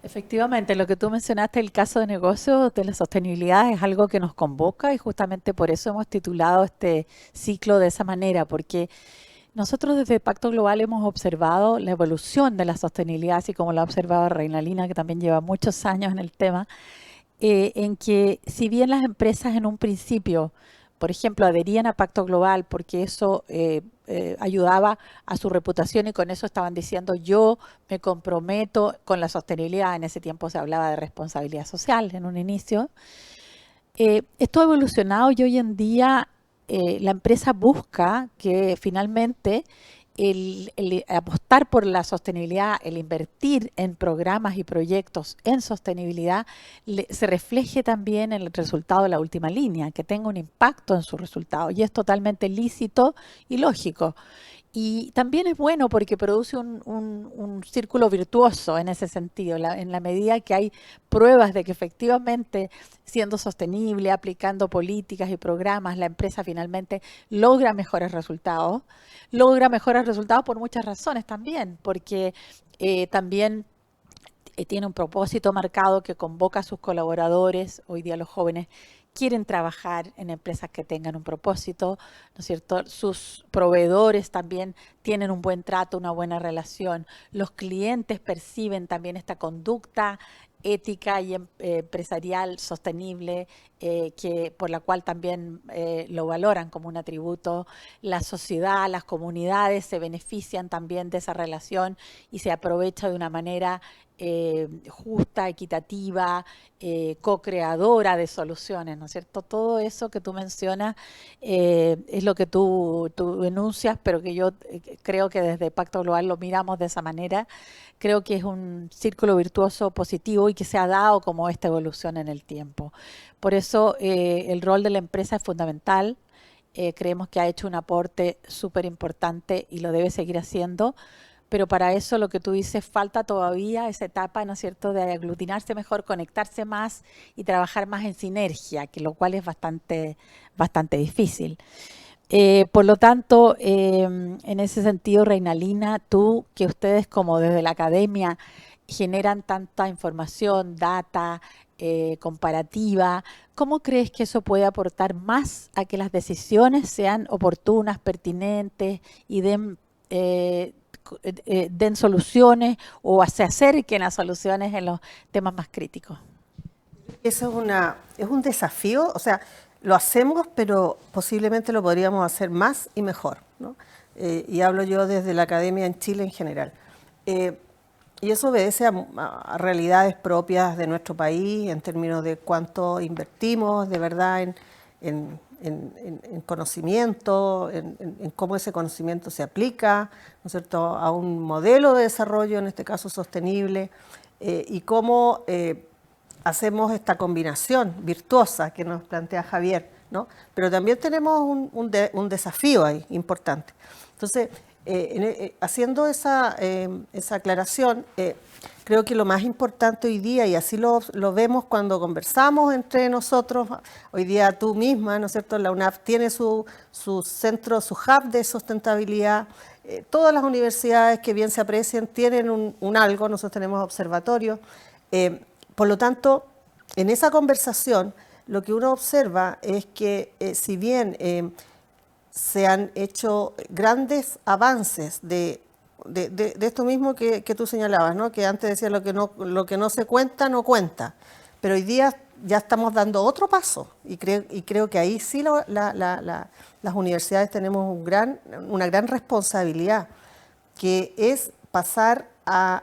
Efectivamente, lo que tú mencionaste, el caso de negocio de la sostenibilidad es algo que nos convoca y justamente por eso hemos titulado este ciclo de esa manera, porque nosotros desde Pacto Global hemos observado la evolución de la sostenibilidad, así como la ha observado Reinalina, que también lleva muchos años en el tema, en que si bien las empresas en un principio, por ejemplo, adherían a Pacto Global porque eso ayudaba a su reputación y con eso estaban diciendo yo me comprometo con la sostenibilidad, en ese tiempo se hablaba de responsabilidad social en un inicio, esto ha evolucionado y hoy en día la empresa busca que finalmente el apostar por la sostenibilidad, el invertir en programas y proyectos en sostenibilidad, se refleje también en el resultado de la última línea, que tenga un impacto en su resultado. Y es totalmente lícito y lógico. Y también es bueno porque produce un círculo virtuoso en ese sentido, en la medida que hay pruebas de que efectivamente siendo sostenible, aplicando políticas y programas, la empresa finalmente logra mejores resultados. Logra mejores resultados por muchas razones también, porque también tiene un propósito marcado que convoca a sus colaboradores. Hoy día los jóvenes quieren trabajar en empresas que tengan un propósito, ¿no es cierto? Sus proveedores también tienen un buen trato, una buena relación. Los clientes perciben también esta conducta ética y empresarial sostenible, por la cual también lo valoran como un atributo. La sociedad, las comunidades se benefician también de esa relación y se aprovecha de una manera justa, equitativa, co-creadora de soluciones, ¿no es cierto? Todo eso que tú mencionas es lo que tú enuncias, pero que yo creo que desde Pacto Global lo miramos de esa manera. Creo que es un círculo virtuoso positivo y que se ha dado como esta evolución en el tiempo. Por eso el rol de la empresa es fundamental. Creemos que ha hecho un aporte súper importante y lo debe seguir haciendo. Pero para eso lo que tú dices, falta todavía esa etapa, ¿no es cierto?, de aglutinarse mejor, conectarse más y trabajar más en sinergia, que lo cual es bastante difícil. Por lo tanto, en ese sentido, Reinalina, tú que ustedes como desde la academia generan tanta información, data, comparativa, ¿cómo crees que eso puede aportar más a que las decisiones sean oportunas, pertinentes y den soluciones o se acerquen a soluciones en los temas más críticos? Eso es un desafío, o sea, lo hacemos, pero posiblemente lo podríamos hacer más y mejor, ¿no? Y hablo yo desde la academia en Chile en general. Y eso obedece a realidades propias de nuestro país en términos de cuánto invertimos de verdad en conocimiento, en cómo ese conocimiento se aplica, ¿no es cierto?, a un modelo de desarrollo, en este caso sostenible, y cómo hacemos esta combinación virtuosa que nos plantea Javier, ¿no? Pero también tenemos un desafío ahí importante. Entonces, haciendo esa aclaración, creo que lo más importante hoy día, y así lo vemos cuando conversamos entre nosotros, hoy día tú misma, ¿no es cierto?, la UNAV tiene su centro, su hub de sustentabilidad, todas las universidades que bien se aprecian tienen un algo, nosotros tenemos observatorios, por lo tanto, en esa conversación, lo que uno observa es que si bien se han hecho grandes avances de esto mismo que tú señalabas, ¿no?, que antes decía lo que no se cuenta, no cuenta, pero hoy día ya estamos dando otro paso y creo que ahí sí las universidades tenemos una gran responsabilidad, que es pasar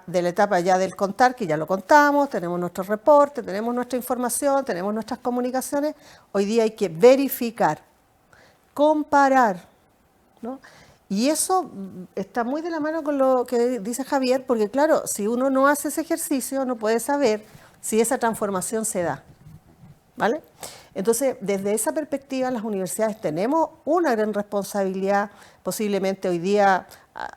de la etapa ya del contar, que ya lo contamos, tenemos nuestros reportes, tenemos nuestra información, tenemos nuestras comunicaciones. Hoy día hay que verificar, comparar, ¿no? Y eso está muy de la mano con lo que dice Javier, porque claro, si uno no hace ese ejercicio, no puede saber si esa transformación se da, ¿vale? Entonces, desde esa perspectiva, las universidades tenemos una gran responsabilidad. Posiblemente hoy día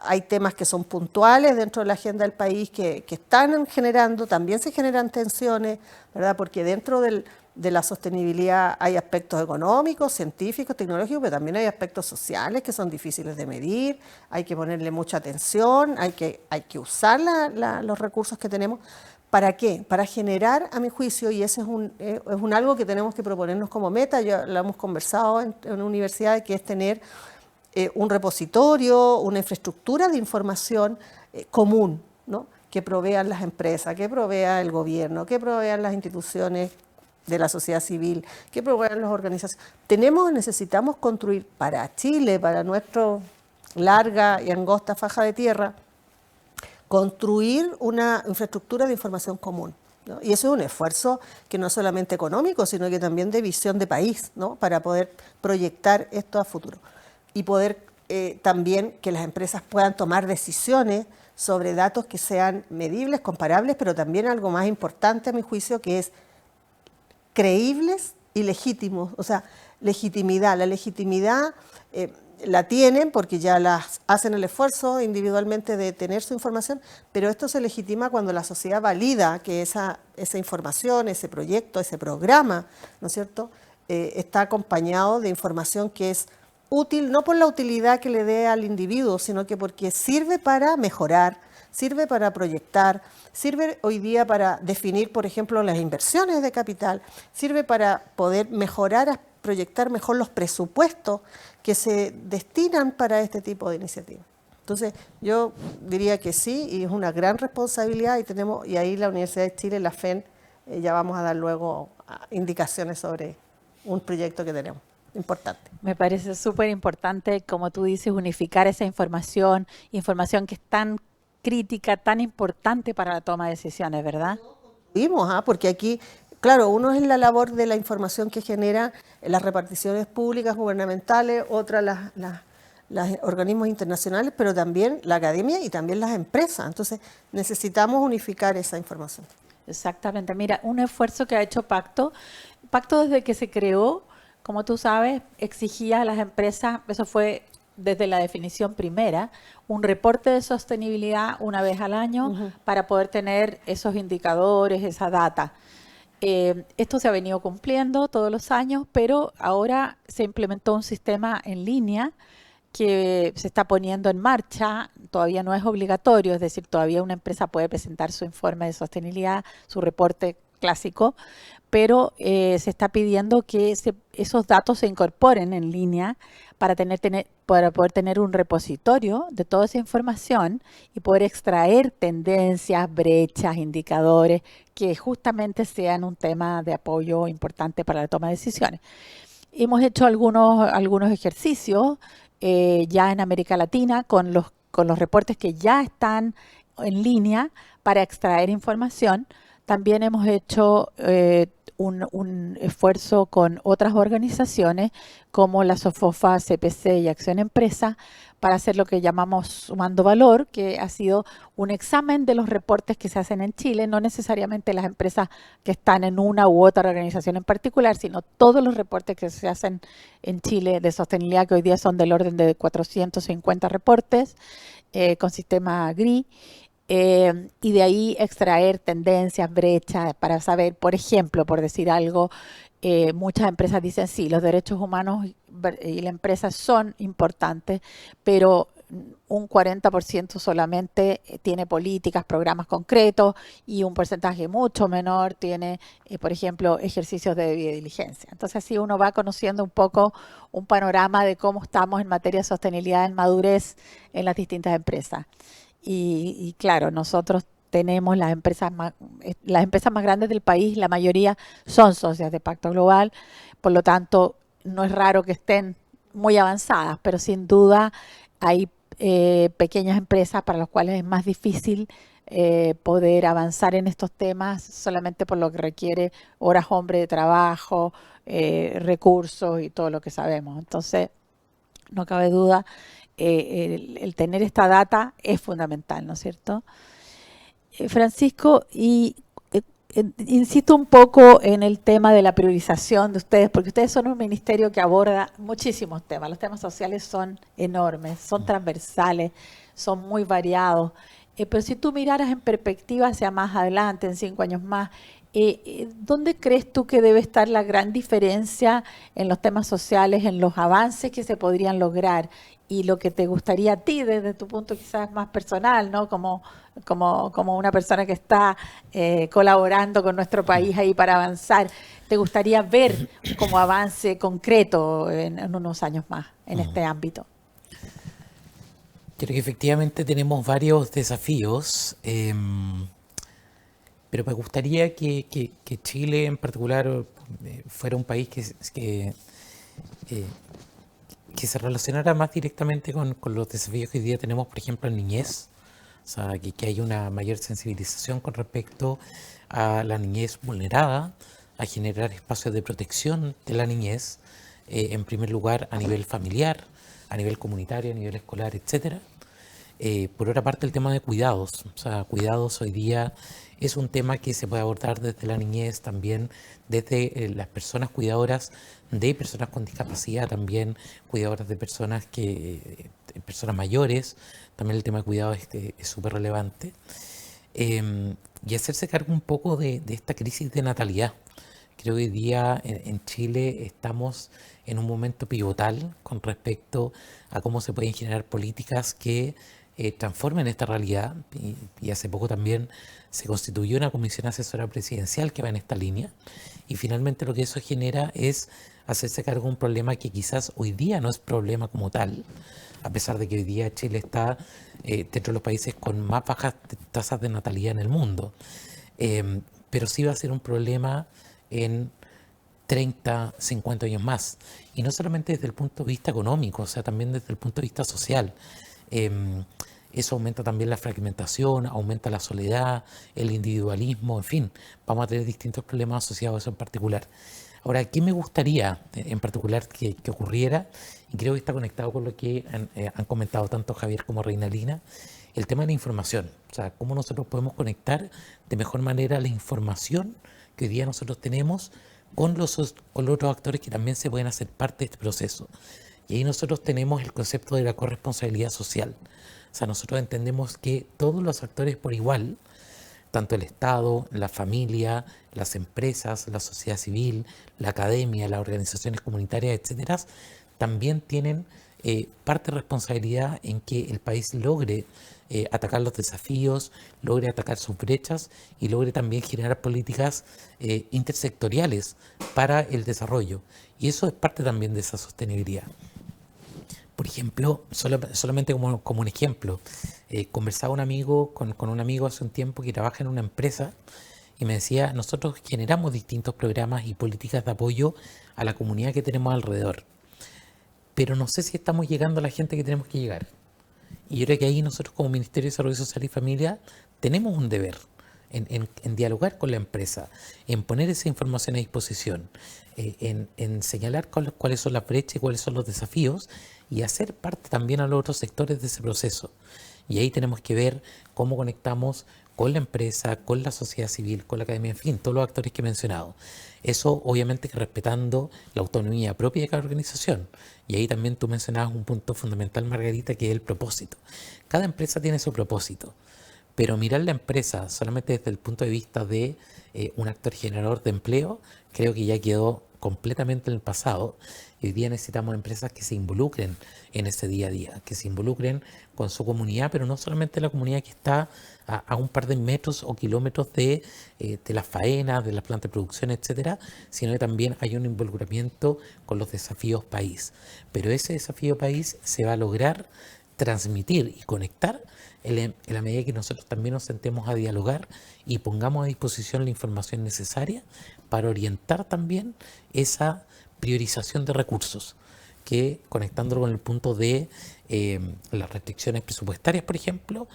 hay temas que son puntuales dentro de la agenda del país que están generando, también se generan tensiones, ¿verdad? Porque dentro de la sostenibilidad hay aspectos económicos, científicos, tecnológicos, pero también hay aspectos sociales que son difíciles de medir, hay que ponerle mucha atención, hay que usar los recursos que tenemos, ¿Para qué? Para generar, a mi juicio, y ese es un algo que tenemos que proponernos como meta, ya lo hemos conversado en una universidad, que es tener un repositorio, una infraestructura de información común, ¿no? Que provean las empresas, que provea el gobierno, que provean las instituciones de la sociedad civil, que provean las organizaciones. Necesitamos construir para Chile, para nuestra larga y angosta faja de tierra, construir una infraestructura de información común, ¿no? Y eso es un esfuerzo que no es solamente económico, sino que también de visión de país, ¿no? Para poder proyectar esto a futuro y poder también que las empresas puedan tomar decisiones sobre datos que sean medibles, comparables, pero también algo más importante a mi juicio, que es creíbles y legítimos. O sea, legitimidad. La legitimidad la tienen porque ya las hacen el esfuerzo individualmente de tener su información, pero esto se legitima cuando la sociedad valida que esa información, ese proyecto, ese programa, ¿no es cierto?, está acompañado de información que es útil, no por la utilidad que le dé al individuo, sino que porque sirve para mejorar, sirve para proyectar, sirve hoy día para definir, por ejemplo, las inversiones de capital, sirve para poder mejorar, proyectar mejor los presupuestos que se destinan para este tipo de iniciativas. Entonces, yo diría que sí, y es una gran responsabilidad, y ahí la Universidad de Chile, la FEN, ya vamos a dar luego indicaciones sobre un proyecto que tenemos. Importante. Me parece súper importante, como tú dices, unificar esa información que es tan crítica, tan importante para la toma de decisiones, ¿verdad? Vimos, porque aquí, claro, uno es la labor de la información que genera las reparticiones públicas gubernamentales, otra los organismos internacionales, pero también la academia y también las empresas. Entonces, necesitamos unificar esa información. Exactamente. Mira, un esfuerzo que ha hecho Pacto desde que se creó, como tú sabes, exigía a las empresas, eso fue desde la definición primera, un reporte de sostenibilidad una vez al año para poder tener esos indicadores, esa data. Esto se ha venido cumpliendo todos los años, pero ahora se implementó un sistema en línea que se está poniendo en marcha, todavía no es obligatorio, es decir, todavía una empresa puede presentar su informe de sostenibilidad, su reporte clásico, pero se está pidiendo que esos datos se incorporen en línea para poder tener un repositorio de toda esa información y poder extraer tendencias, brechas, indicadores que justamente sean un tema de apoyo importante para la toma de decisiones. Hemos hecho algunos ejercicios ya en América Latina con los reportes que ya están en línea para extraer información. También hemos hecho un esfuerzo con otras organizaciones como la SOFOFA, CPC y Acción Empresa para hacer lo que llamamos Sumando Valor, que ha sido un examen de los reportes que se hacen en Chile, no necesariamente las empresas que están en una u otra organización en particular, sino todos los reportes que se hacen en Chile de sostenibilidad, que hoy día son del orden de 450 reportes con sistema GRI. Y de ahí extraer tendencias, brechas, para saber, por ejemplo, por decir algo, muchas empresas dicen sí, los derechos humanos y la empresa son importantes, pero un 40% solamente tiene políticas, programas concretos y un porcentaje mucho menor tiene, por ejemplo, ejercicios de debida diligencia. Entonces así uno va conociendo un poco un panorama de cómo estamos en materia de sostenibilidad en madurez en las distintas empresas. Y claro, nosotros tenemos las empresas más grandes del país, la mayoría son socias de Pacto Global, por lo tanto no es raro que estén muy avanzadas, pero sin duda hay pequeñas empresas para las cuales es más difícil poder avanzar en estos temas solamente por lo que requiere horas hombre de trabajo, recursos y todo lo que sabemos. Entonces, no cabe duda. El tener esta data es fundamental, ¿no es cierto? Francisco, insisto un poco en el tema de la priorización de ustedes, porque ustedes son un ministerio que aborda muchísimos temas. Los temas sociales son enormes, son transversales, son muy variados. Pero si tú miraras en perspectiva hacia más adelante, en 5 años más, ¿Dónde crees tú que debe estar la gran diferencia en los temas sociales, en los avances que se podrían lograr y lo que te gustaría a ti desde tu punto quizás más personal, ¿no? Como una persona que está colaborando con nuestro país ahí para avanzar? ¿Te gustaría ver como avance concreto en unos años más en este ámbito? Creo que efectivamente tenemos varios desafíos, pero me gustaría que Chile en particular fuera un país eh, que se relacionara más directamente con los desafíos que hoy día tenemos, por ejemplo, en niñez. O sea, que hay una mayor sensibilización con respecto a la niñez vulnerada, a generar espacios de protección de la niñez, en primer lugar a nivel familiar, a nivel comunitario, a nivel escolar, etcétera. Por otra parte, el tema de cuidados. O sea, cuidados hoy día es un tema que se puede abordar desde la niñez, también desde las personas cuidadoras de personas con discapacidad, también cuidadoras de personas mayores. También el tema de cuidados es súper relevante. Y hacerse cargo un poco de esta crisis de natalidad. Creo que hoy día en Chile estamos en un momento pivotal con respecto a cómo se pueden generar políticas que transformen esta realidad. Y hace poco también se constituyó una comisión asesora presidencial que va en esta línea. Y finalmente lo que eso genera es hacerse cargo de un problema que quizás hoy día no es problema como tal, a pesar de que hoy día Chile está dentro de los países con más bajas tasas de natalidad en el mundo. Pero sí va a ser un problema en 30, 50 años más. Y no solamente desde el punto de vista económico, o sea, también desde el punto de vista social. Eso aumenta también la fragmentación, aumenta la soledad, el individualismo, en fin, vamos a tener distintos problemas asociados a eso en particular. Ahora, ¿qué me gustaría en particular que ocurriera? Y creo que está conectado con lo que han comentado tanto Javier como Reinalina, el tema de la información. O sea, cómo nosotros podemos conectar de mejor manera la información que hoy día nosotros tenemos con los otros actores que también se pueden hacer parte de este proceso. Y ahí nosotros tenemos el concepto de la corresponsabilidad social. O sea, nosotros entendemos que todos los actores por igual, tanto el Estado, la familia, las empresas, la sociedad civil, la academia, las organizaciones comunitarias, etcétera, también tienen parte de responsabilidad en que el país logre atacar los desafíos, logre atacar sus brechas y logre también generar políticas intersectoriales para el desarrollo. Y eso es parte también de esa sostenibilidad. Por ejemplo, solamente como un ejemplo, conversaba con un amigo hace un tiempo que trabaja en una empresa y me decía, nosotros generamos distintos programas y políticas de apoyo a la comunidad que tenemos alrededor, pero no sé si estamos llegando a la gente que tenemos que llegar. Y yo creo que ahí nosotros como Ministerio de Desarrollo Social y Familia tenemos un deber en dialogar con la empresa, en poner esa información a disposición, en señalar cuáles son las brechas y cuáles son los desafíos y hacer parte también a los otros sectores de ese proceso. Y ahí tenemos que ver cómo conectamos con la empresa, con la sociedad civil, con la academia, en fin, todos los actores que he mencionado. Eso obviamente que respetando la autonomía propia de cada organización. Y ahí también tú mencionabas un punto fundamental, Margarita, que es el propósito. Cada empresa tiene su propósito, pero mirar la empresa solamente desde el punto de vista de un actor generador de empleo, creo que ya quedó completamente en el pasado. Y hoy día necesitamos empresas que se involucren en ese día a día, que se involucren con su comunidad, pero no solamente la comunidad que está a un par de metros o kilómetros de las faenas, de las plantas de producción, etcétera, sino que también hay un involucramiento con los desafíos país. Pero ese desafío país se va a lograr transmitir y conectar en la medida que nosotros también nos sentemos a dialogar y pongamos a disposición la información necesaria para orientar también esa priorización de recursos, que conectándolo con el punto de las restricciones presupuestarias, por ejemplo,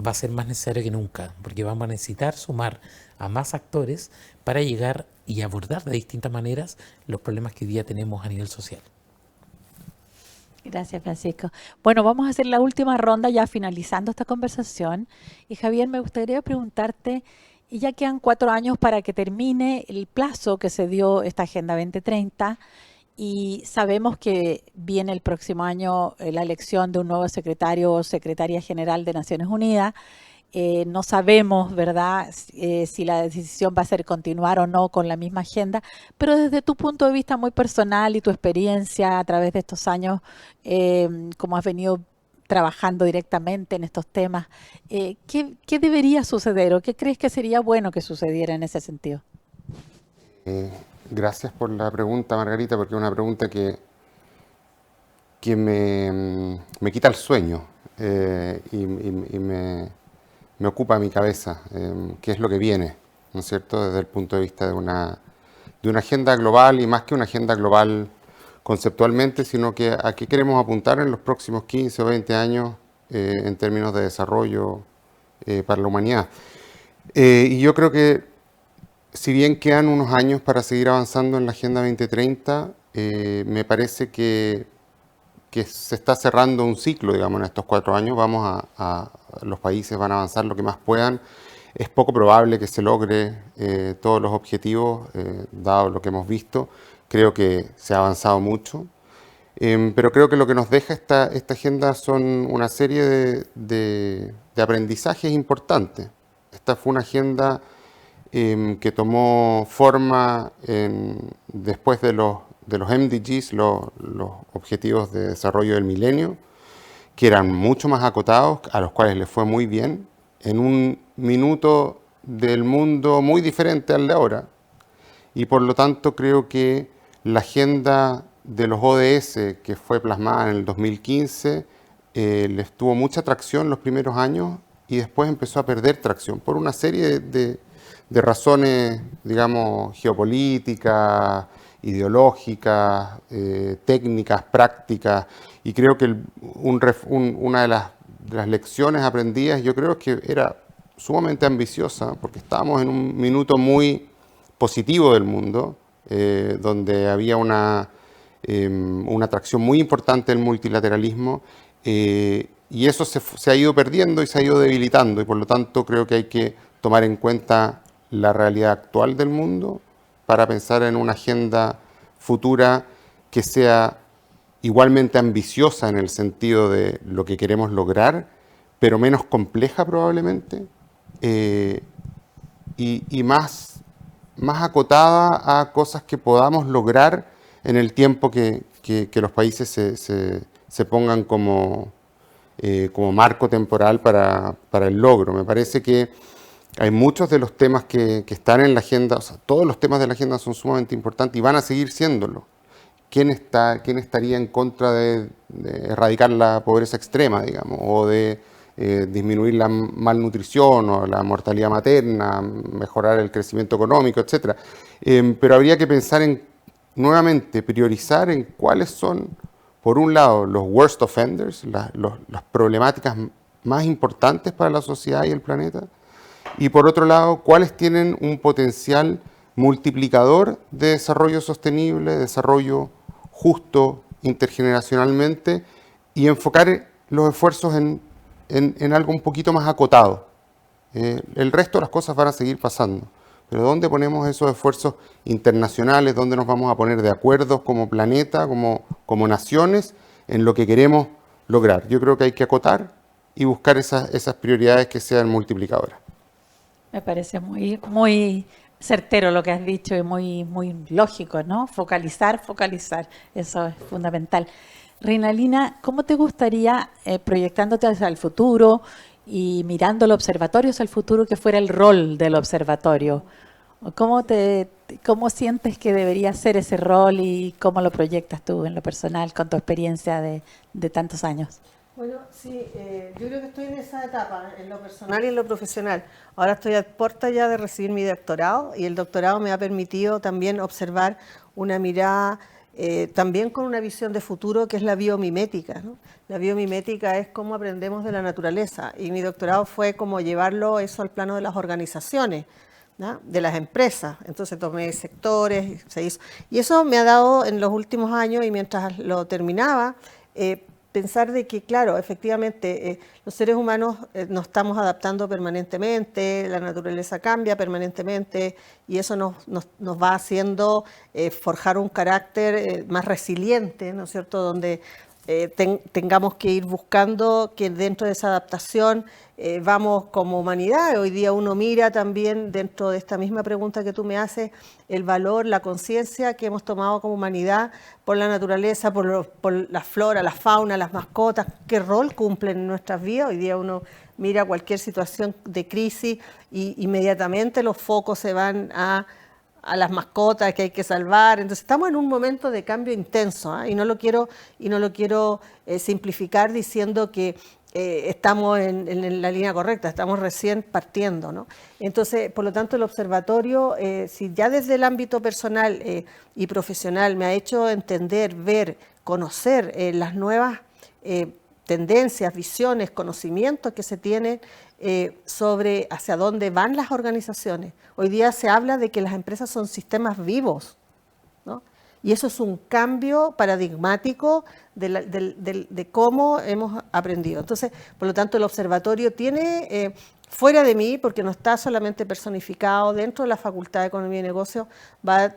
va a ser más necesario que nunca, porque vamos a necesitar sumar a más actores para llegar y abordar de distintas maneras los problemas que hoy día tenemos a nivel social. Gracias, Francisco. Bueno, vamos a hacer la última ronda ya finalizando esta conversación. Y Javier, me gustaría preguntarte, y ya quedan 4 años para que termine el plazo que se dio esta Agenda 2030, y sabemos que viene el próximo año la elección de un nuevo secretario o secretaria general de Naciones Unidas. no sabemos, ¿verdad?, si la decisión va a ser continuar o no con la misma agenda, pero desde tu punto de vista muy personal y tu experiencia a través de estos años, como has venido trabajando directamente en estos temas, ¿qué debería suceder o qué crees que sería bueno que sucediera en ese sentido? Gracias por la pregunta, Margarita, porque es una pregunta que me quita el sueño y me ocupa mi cabeza, qué es lo que viene, ¿no es cierto?, desde el punto de vista de una agenda global, y más que una agenda global conceptualmente, sino que a qué queremos apuntar en los próximos 15 o 20 años en términos de desarrollo para la humanidad. Y yo creo que si bien quedan unos años para seguir avanzando en la Agenda 2030, me parece que se está cerrando un ciclo, digamos, en estos 4 años. Los países van a avanzar lo que más puedan. Es poco probable que se logre todos los objetivos, dado lo que hemos visto. Creo que se ha avanzado mucho. Pero creo que lo que nos deja esta agenda son una serie de aprendizajes importantes. Esta fue una agenda que tomó forma después de los MDGs, los Objetivos de Desarrollo del Milenio, que eran mucho más acotados, a los cuales les fue muy bien, en un minuto del mundo muy diferente al de ahora. Y por lo tanto creo que la agenda de los ODS, que fue plasmada en el 2015, les tuvo mucha tracción los primeros años y después empezó a perder tracción por una serie de razones, digamos, geopolíticas, ideológicas, técnicas, prácticas. Y creo que una de las lecciones aprendidas, yo creo que era sumamente ambiciosa, porque estábamos en un minuto muy positivo del mundo, donde había una atracción muy importante del multilateralismo, y eso se ha ido perdiendo y se ha ido debilitando, y por lo tanto creo que hay que tomar en cuenta la realidad actual del mundo para pensar en una agenda futura que sea igualmente ambiciosa en el sentido de lo que queremos lograr, pero menos compleja probablemente, y más acotada a cosas que podamos lograr en el tiempo que los países se pongan como marco temporal para el logro. Me parece que hay muchos de los temas que están en la agenda, o sea, todos los temas de la agenda son sumamente importantes y van a seguir siéndolo. ¿Quién estaría en contra de erradicar la pobreza extrema, digamos, o de disminuir la malnutrición o la mortalidad materna, mejorar el crecimiento económico, etcétera? Pero habría que pensar nuevamente, priorizar en cuáles son, por un lado, los worst offenders, las problemáticas más importantes para la sociedad y el planeta, y por otro lado, cuáles tienen un potencial multiplicador de desarrollo sostenible, desarrollo justo intergeneracionalmente, y enfocar los esfuerzos en algo un poquito más acotado. El resto de las cosas van a seguir pasando, pero ¿dónde ponemos esos esfuerzos internacionales? ¿Dónde nos vamos a poner de acuerdo como planeta, como naciones, en lo que queremos lograr? Yo creo que hay que acotar y buscar esas prioridades que sean multiplicadoras. Me parece muy, muy certero lo que has dicho y muy, muy lógico, ¿no? Focalizar, eso es fundamental. Reinalina, ¿cómo te gustaría, proyectándote hacia el futuro y mirando el observatorio hacia el futuro, que fuera el rol del observatorio? ¿Cómo sientes que debería ser ese rol y cómo lo proyectas tú en lo personal con tu experiencia de tantos años? Bueno, sí, yo creo que estoy en esa etapa, en lo personal y en lo profesional. Ahora estoy a puerta ya de recibir mi doctorado, y el doctorado me ha permitido también observar una mirada también con una visión de futuro, que es la biomimética, ¿no? La biomimética es cómo aprendemos de la naturaleza, y mi doctorado fue como llevarlo eso al plano de las organizaciones, ¿no? De las empresas. Entonces tomé sectores, se hizo. Y eso me ha dado en los últimos años, y mientras lo terminaba, pensar de que, claro, efectivamente, los seres humanos nos estamos adaptando permanentemente, la naturaleza cambia permanentemente, y eso nos va haciendo forjar un carácter más resiliente, ¿no es cierto?, donde tengamos que ir buscando que dentro de esa adaptación vamos como humanidad. Hoy día uno mira también dentro de esta misma pregunta que tú me haces, el valor, la conciencia que hemos tomado como humanidad por la naturaleza, por la flora, la fauna, las mascotas, qué rol cumplen en nuestras vidas. Hoy día uno mira cualquier situación de crisis y inmediatamente los focos se van a las mascotas que hay que salvar. Entonces estamos en un momento de cambio intenso, ¿eh? Y no lo quiero simplificar diciendo que estamos en la línea correcta, estamos recién partiendo, ¿no? Entonces, por lo tanto, el observatorio, si ya desde el ámbito personal y profesional me ha hecho entender, ver, conocer las nuevas tendencias, visiones, conocimientos que se tienen sobre hacia dónde van las organizaciones. Hoy día se habla de que las empresas son sistemas vivos, ¿no? Y eso es un cambio paradigmático de cómo hemos aprendido. Entonces, por lo tanto, el observatorio tiene, fuera de mí, porque no está solamente personificado dentro de la Facultad de Economía y Negocios, va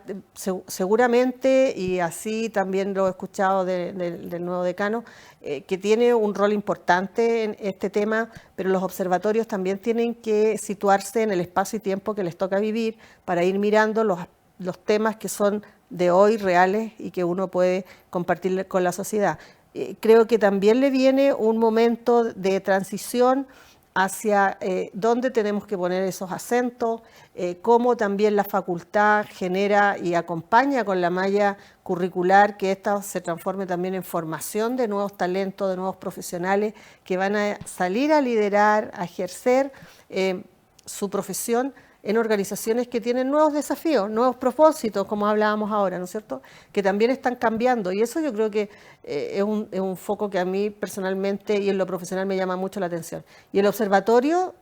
seguramente, y así también lo he escuchado del nuevo decano, que tiene un rol importante en este tema, pero los observatorios también tienen que situarse en el espacio y tiempo que les toca vivir para ir mirando los temas que son de hoy reales y que uno puede compartir con la sociedad. Creo que también le viene un momento de transición hacia dónde tenemos que poner esos acentos, cómo también la facultad genera y acompaña con la malla curricular que esta se transforme también en formación de nuevos talentos, de nuevos profesionales que van a salir a liderar, a ejercer su profesión en organizaciones que tienen nuevos desafíos, nuevos propósitos, como hablábamos ahora, ¿no es cierto?, que también están cambiando. Y eso yo creo que es un foco que a mí personalmente y en lo profesional me llama mucho la atención. Y el observatorio,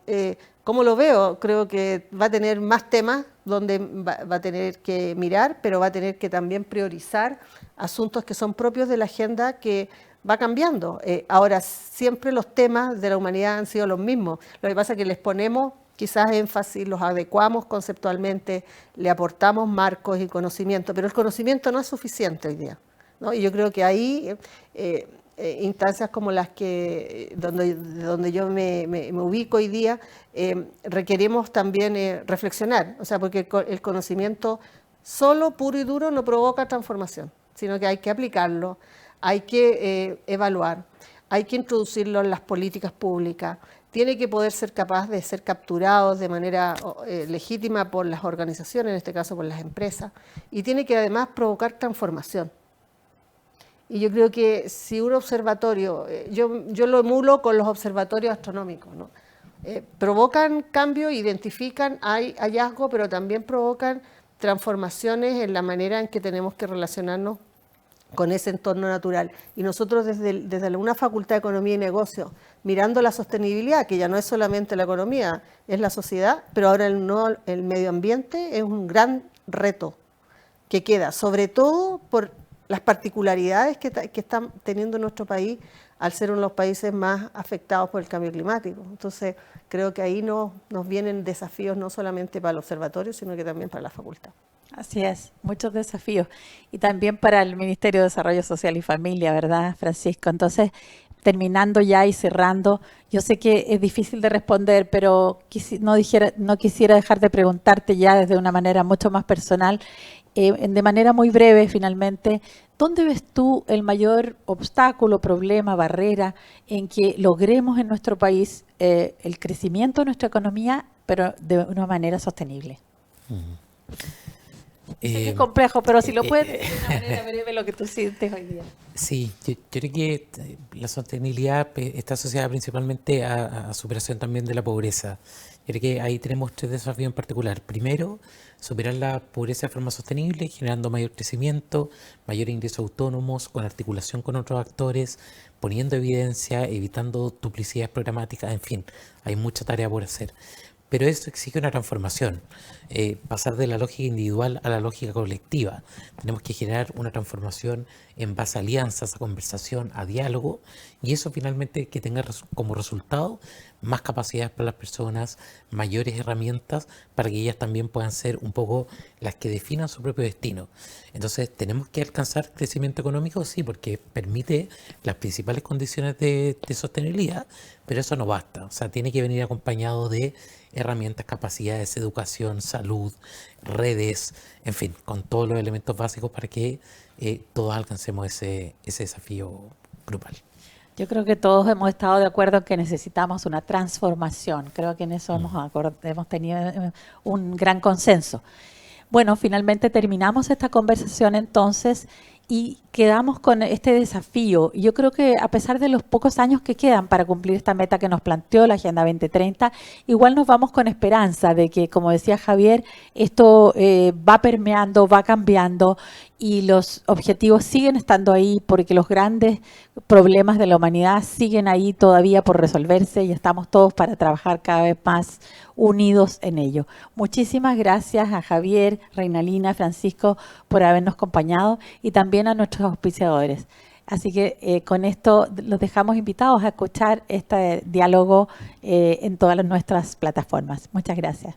¿cómo lo veo? Creo que va a tener más temas donde va a tener que mirar, pero va a tener que también priorizar asuntos que son propios de la agenda que va cambiando. Ahora, siempre los temas de la humanidad han sido los mismos. Lo que pasa es que les ponemos quizás énfasis, los adecuamos conceptualmente, le aportamos marcos y conocimiento, pero el conocimiento no es suficiente hoy día, ¿no? Y yo creo que ahí instancias como las que donde yo me ubico hoy día, requerimos también reflexionar, o sea, porque el conocimiento solo, puro y duro, no provoca transformación, sino que hay que aplicarlo, hay que evaluar, hay que introducirlo en las políticas públicas, tiene que poder ser capaz de ser capturados de manera legítima por las organizaciones, en este caso por las empresas, y tiene que además provocar transformación. Y yo creo que si un observatorio, yo lo emulo con los observatorios astronómicos, ¿no? Provocan cambio, identifican, hay hallazgo, pero también provocan transformaciones en la manera en que tenemos que relacionarnos con ese entorno natural. Y nosotros desde una facultad de Economía y Negocios, mirando la sostenibilidad, que ya no es solamente la economía, es la sociedad, pero ahora el medio ambiente es un gran reto que queda, sobre todo por las particularidades que está teniendo nuestro país al ser uno de los países más afectados por el cambio climático. Entonces, creo que ahí nos vienen desafíos no solamente para el observatorio, sino que también para la facultad. Así es, muchos desafíos. Y también para el Ministerio de Desarrollo Social y Familia, ¿verdad, Francisco? Entonces, terminando ya y cerrando, yo sé que es difícil de responder, pero no quisiera dejar de preguntarte ya desde una manera mucho más personal, de manera muy breve finalmente, ¿dónde ves tú el mayor obstáculo, problema, barrera en que logremos en nuestro país el crecimiento de nuestra economía, pero de una manera sostenible? Sé que es complejo, pero si lo puedes decir de una manera breve lo que tú sientes hoy día. Sí, yo creo que la sostenibilidad está asociada principalmente a superación también de la pobreza. Yo creo que ahí tenemos tres desafíos en particular. Primero, superar la pobreza de forma sostenible, generando mayor crecimiento, mayor ingresos autónomos, con articulación con otros actores, poniendo evidencia, evitando duplicidades programáticas, en fin, hay mucha tarea por hacer. Pero esto exige una transformación, pasar de la lógica individual a la lógica colectiva. Tenemos que generar una transformación en base a alianzas, a conversación, a diálogo, y eso finalmente que tenga como resultado más capacidades para las personas, mayores herramientas para que ellas también puedan ser un poco las que definan su propio destino. Entonces, ¿tenemos que alcanzar crecimiento económico? Sí, porque permite las principales condiciones de sostenibilidad, pero eso no basta. O sea, tiene que venir acompañado de herramientas, capacidades, educación, salud, redes, en fin, con todos los elementos básicos para que todos alcancemos ese desafío grupal. Yo creo que todos hemos estado de acuerdo en que necesitamos una transformación. Creo que en eso hemos tenido un gran consenso. Bueno, finalmente terminamos esta conversación entonces y quedamos con este desafío. Yo creo que a pesar de los pocos años que quedan para cumplir esta meta que nos planteó la Agenda 2030, igual nos vamos con esperanza de que, como decía Javier, esto va permeando, va cambiando y los objetivos siguen estando ahí porque los grandes problemas de la humanidad siguen ahí todavía por resolverse y estamos todos para trabajar cada vez más unidos en ello. Muchísimas gracias a Javier, Reinalina, Francisco por habernos acompañado y también a nuestros auspiciadores. Así que con esto los dejamos invitados a escuchar este diálogo en todas nuestras plataformas. Muchas gracias.